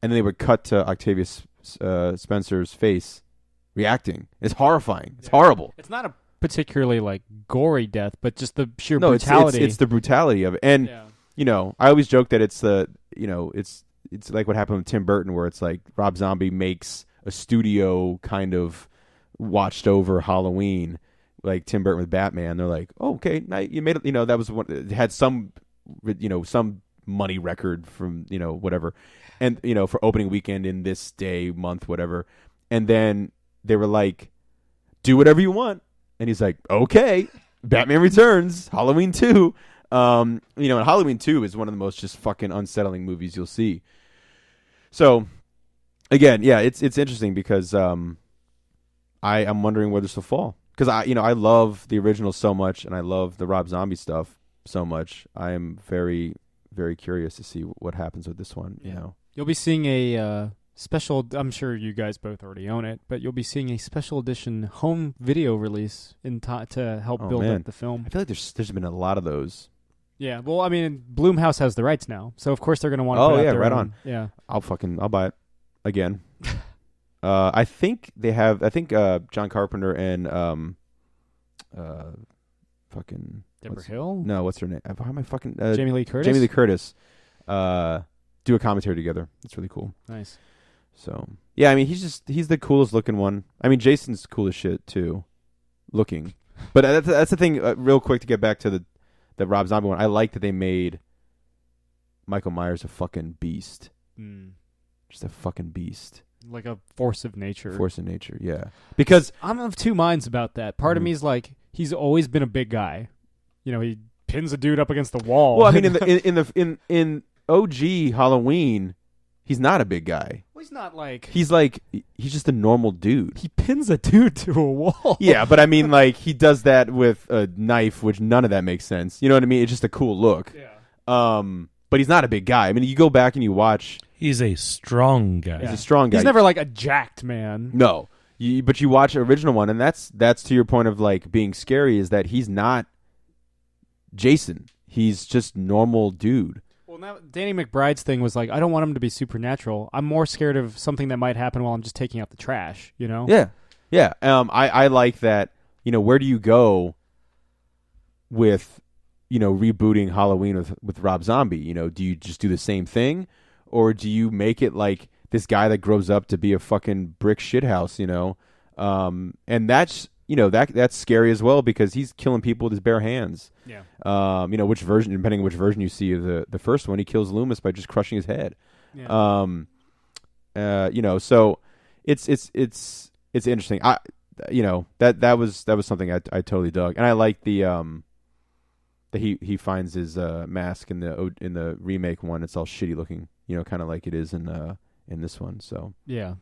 and then they would cut to Octavia Spencer's face reacting. It's horrifying. It's horrible. It's not a particularly like gory death, but just the sheer brutality. It's the brutality of it, and I always joke that it's the it's like what happened with Tim Burton, where it's like Rob Zombie makes a studio kind of watched over Halloween, like Tim Burton with Batman. They're like, oh, okay, now you made it. That was one. It had some money record from whatever, and for opening weekend in this day, month, whatever. And then they were like, do whatever you want, and he's like, okay. Batman Returns, Halloween 2. And Halloween 2 is one of the most just fucking unsettling movies you'll see. So again, yeah, it's interesting because I'm wondering where this will fall, because I love the original so much, and I love the Rob Zombie stuff so much. I am very, very curious to see what happens with this one. You'll be seeing a special. I'm sure you guys both already own it, but you'll be seeing a special edition home video release to help build up the film. I feel like there's been a lot of those. Yeah, well, I mean, Blumhouse has the rights now, so of course they're going to want to. Oh put out yeah, their right own. on. Yeah, I'll buy it again. I think they have. I think John Carpenter and fucking Deborah Hill. No, what's her name? How am I fucking Jamie Lee Curtis. Jamie Lee Curtis. Do a commentary together. That's really cool. Nice. So yeah, I mean, he's the coolest looking one. I mean, Jason's cool as shit too, looking. But that's the thing. Real quick to get back to the Rob Zombie one. I like that they made Michael Myers a fucking beast. Just a fucking beast. Like a force of nature. Force of nature, yeah. Because I'm of two minds about that. Part of me is like, he's always been a big guy. pins a dude up against the wall. Well, I mean, in OG Halloween, he's not a big guy. Well, he's not like He's just a normal dude. he pins a dude to a wall. Yeah, but I mean, like, he does that with a knife, which none of that makes sense. You know what I mean? It's just a cool look. Yeah. But he's not a big guy. I mean, you go back and you watch. He's a strong guy. He's a strong guy. He's never like a jacked man. No. But you watch the original one, and that's to your point of like being scary, is that he's not Jason. He's just normal dude. Well, now Danny McBride's thing was like, I don't want him to be supernatural. I'm more scared of something that might happen while I'm just taking out the trash. You know? Yeah, yeah. I like that. You know, where do you go with, you know, rebooting Halloween with Rob Zombie? You know, do you just do the same thing, or do you make it like this guy that grows up to be a fucking brick shithouse? You know, and that's, you know, that's scary as well, because he's killing people with his bare hands. Yeah. You know, which version, depending on which version you see of the first one, he kills Loomis by just crushing his head. Yeah. You know, so it's interesting. You know, that was something I totally dug, and I like the that he finds his mask in the remake one. It's all shitty looking, you know, kind of like it is in this one. So Yeah,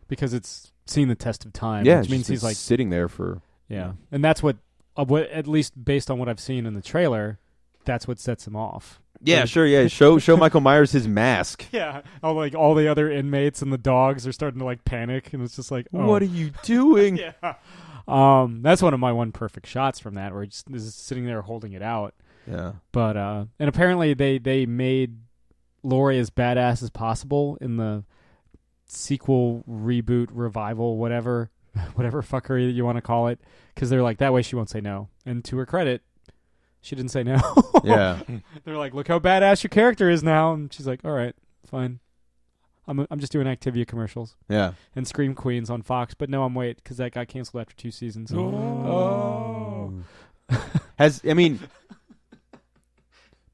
because it's seen the test of time. yeah, which means he's like sitting there for and that's what at least based on what I've seen in the trailer, that's what sets him off. yeah, sure, yeah. Show Michael Myers his mask. Yeah, like all the other inmates and the dogs are starting to like panic, and it's just like, oh. What are you doing? Yeah. That's one of my one perfect shots from that, where he just is sitting there holding it out. Yeah, But and apparently they made Laurie as badass as possible in the sequel, reboot, revival, whatever fuckery you want to call it, because they're like, that way she won't say no. And to her credit, she didn't say no. yeah. They're like, look how badass your character is now, and she's like, all right, fine. I'm just doing Activia commercials Yeah. and Scream Queens on Fox, but no, I'm wait, because that got canceled after 2 seasons. Oh.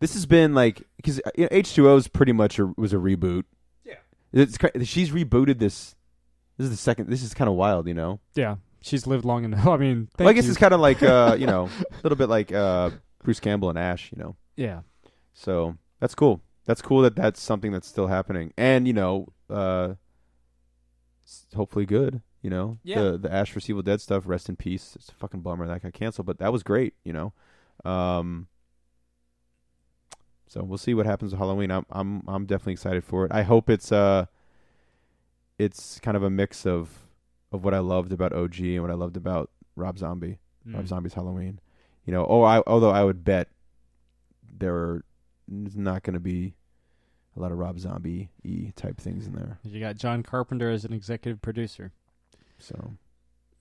This has been like, because H2O is pretty much was a reboot. Yeah, she's rebooted this. This is the second. This is kind of wild, you know. Yeah, she's lived long enough. I mean, I guess it's kind of like you know, a little bit like Bruce Campbell and Ash, you know. Yeah. So that's cool. That's cool that that's something that's still happening, and you know, hopefully good. You know, yeah. The Ash vs. Evil Dead stuff. Rest in peace. It's a fucking bummer that got canceled, but that was great. You know. So we'll see what happens with Halloween. I'm definitely excited for it. I hope it's kind of a mix of what I loved about OG and what I loved about Rob Zombie. Rob Zombie's Halloween. You know, although I would bet there's not going to be a lot of Rob Zombie-y type things in there. You got John Carpenter as an executive producer. So,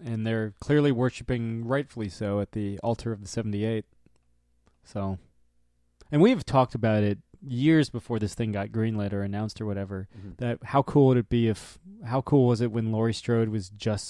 and they're clearly worshiping, rightfully so, at the altar of the 78. So, and we've talked about it years before this thing got greenlit or announced or whatever. mm-hmm. That how cool would it be how cool was it when Laurie Strode was just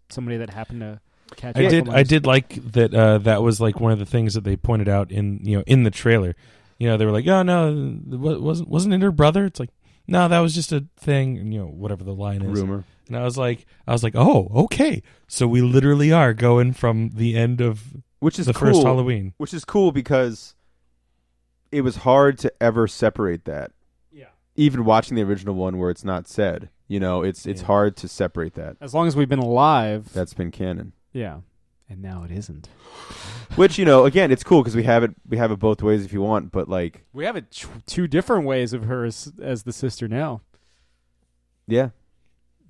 somebody that happened to catch. I did like that. That was like one of the things that they pointed out in the trailer. You know, they were like, "Oh no, wasn't it her brother?" It's like, no, that was just a thing. And, you know, whatever the line is, rumor. And I was like, oh, okay. So we literally are going from the end of the first Halloween, which is cool because it was hard to ever separate that. Yeah. Even watching the original one where it's not said, you know, it's hard to separate that. As long as we've been alive, that's been canon. Yeah. And now it isn't. Which, you know, again, it's cool because we have it both ways if you want, but like we have it two different ways of her as the sister now. Yeah.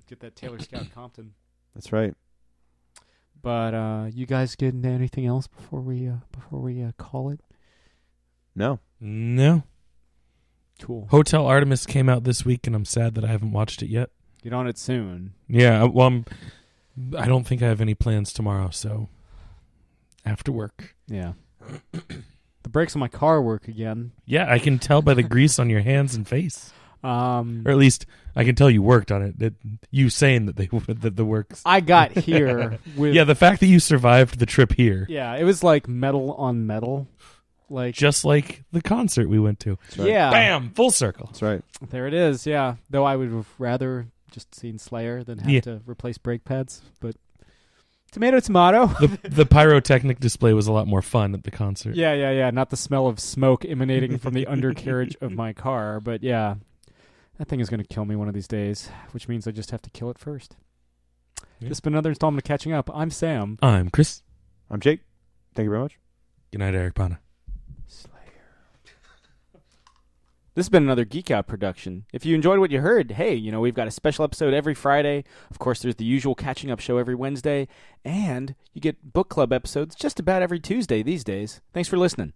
Get that Taylor Scout Compton. That's right. But you guys get into anything else before we call it? No. Cool. Hotel Artemis came out this week, and I'm sad that I haven't watched it yet. Get on it soon. Yeah. Well, I don't think I have any plans tomorrow, so after work. Yeah. The brakes on my car work again. Yeah, I can tell by the grease on your hands and face. Or at least I can tell you worked on it. You saying that the works. I got here with the fact that you survived the trip here. Yeah, it was like metal on metal, like just like the concert we went to. Right. Yeah, bam, full circle. That's right. There it is. Yeah, though I would have rather just seen Slayer than have to replace brake pads, but Tomato, tomato. The pyrotechnic display was a lot more fun at the concert. Yeah. Not the smell of smoke emanating from the undercarriage of my car, but yeah, that thing is going to kill me one of these days, which means I just have to kill it first. Yeah. This has been another installment of Catching Up. I'm Sam. I'm Chris. I'm Jake. Thank you very much. Good night, Eric Pana. This has been another Geek Out production. If you enjoyed what you heard, hey, we've got a special episode every Friday. Of course, there's the usual Catching Up show every Wednesday. And you get book club episodes just about every Tuesday these days. Thanks for listening.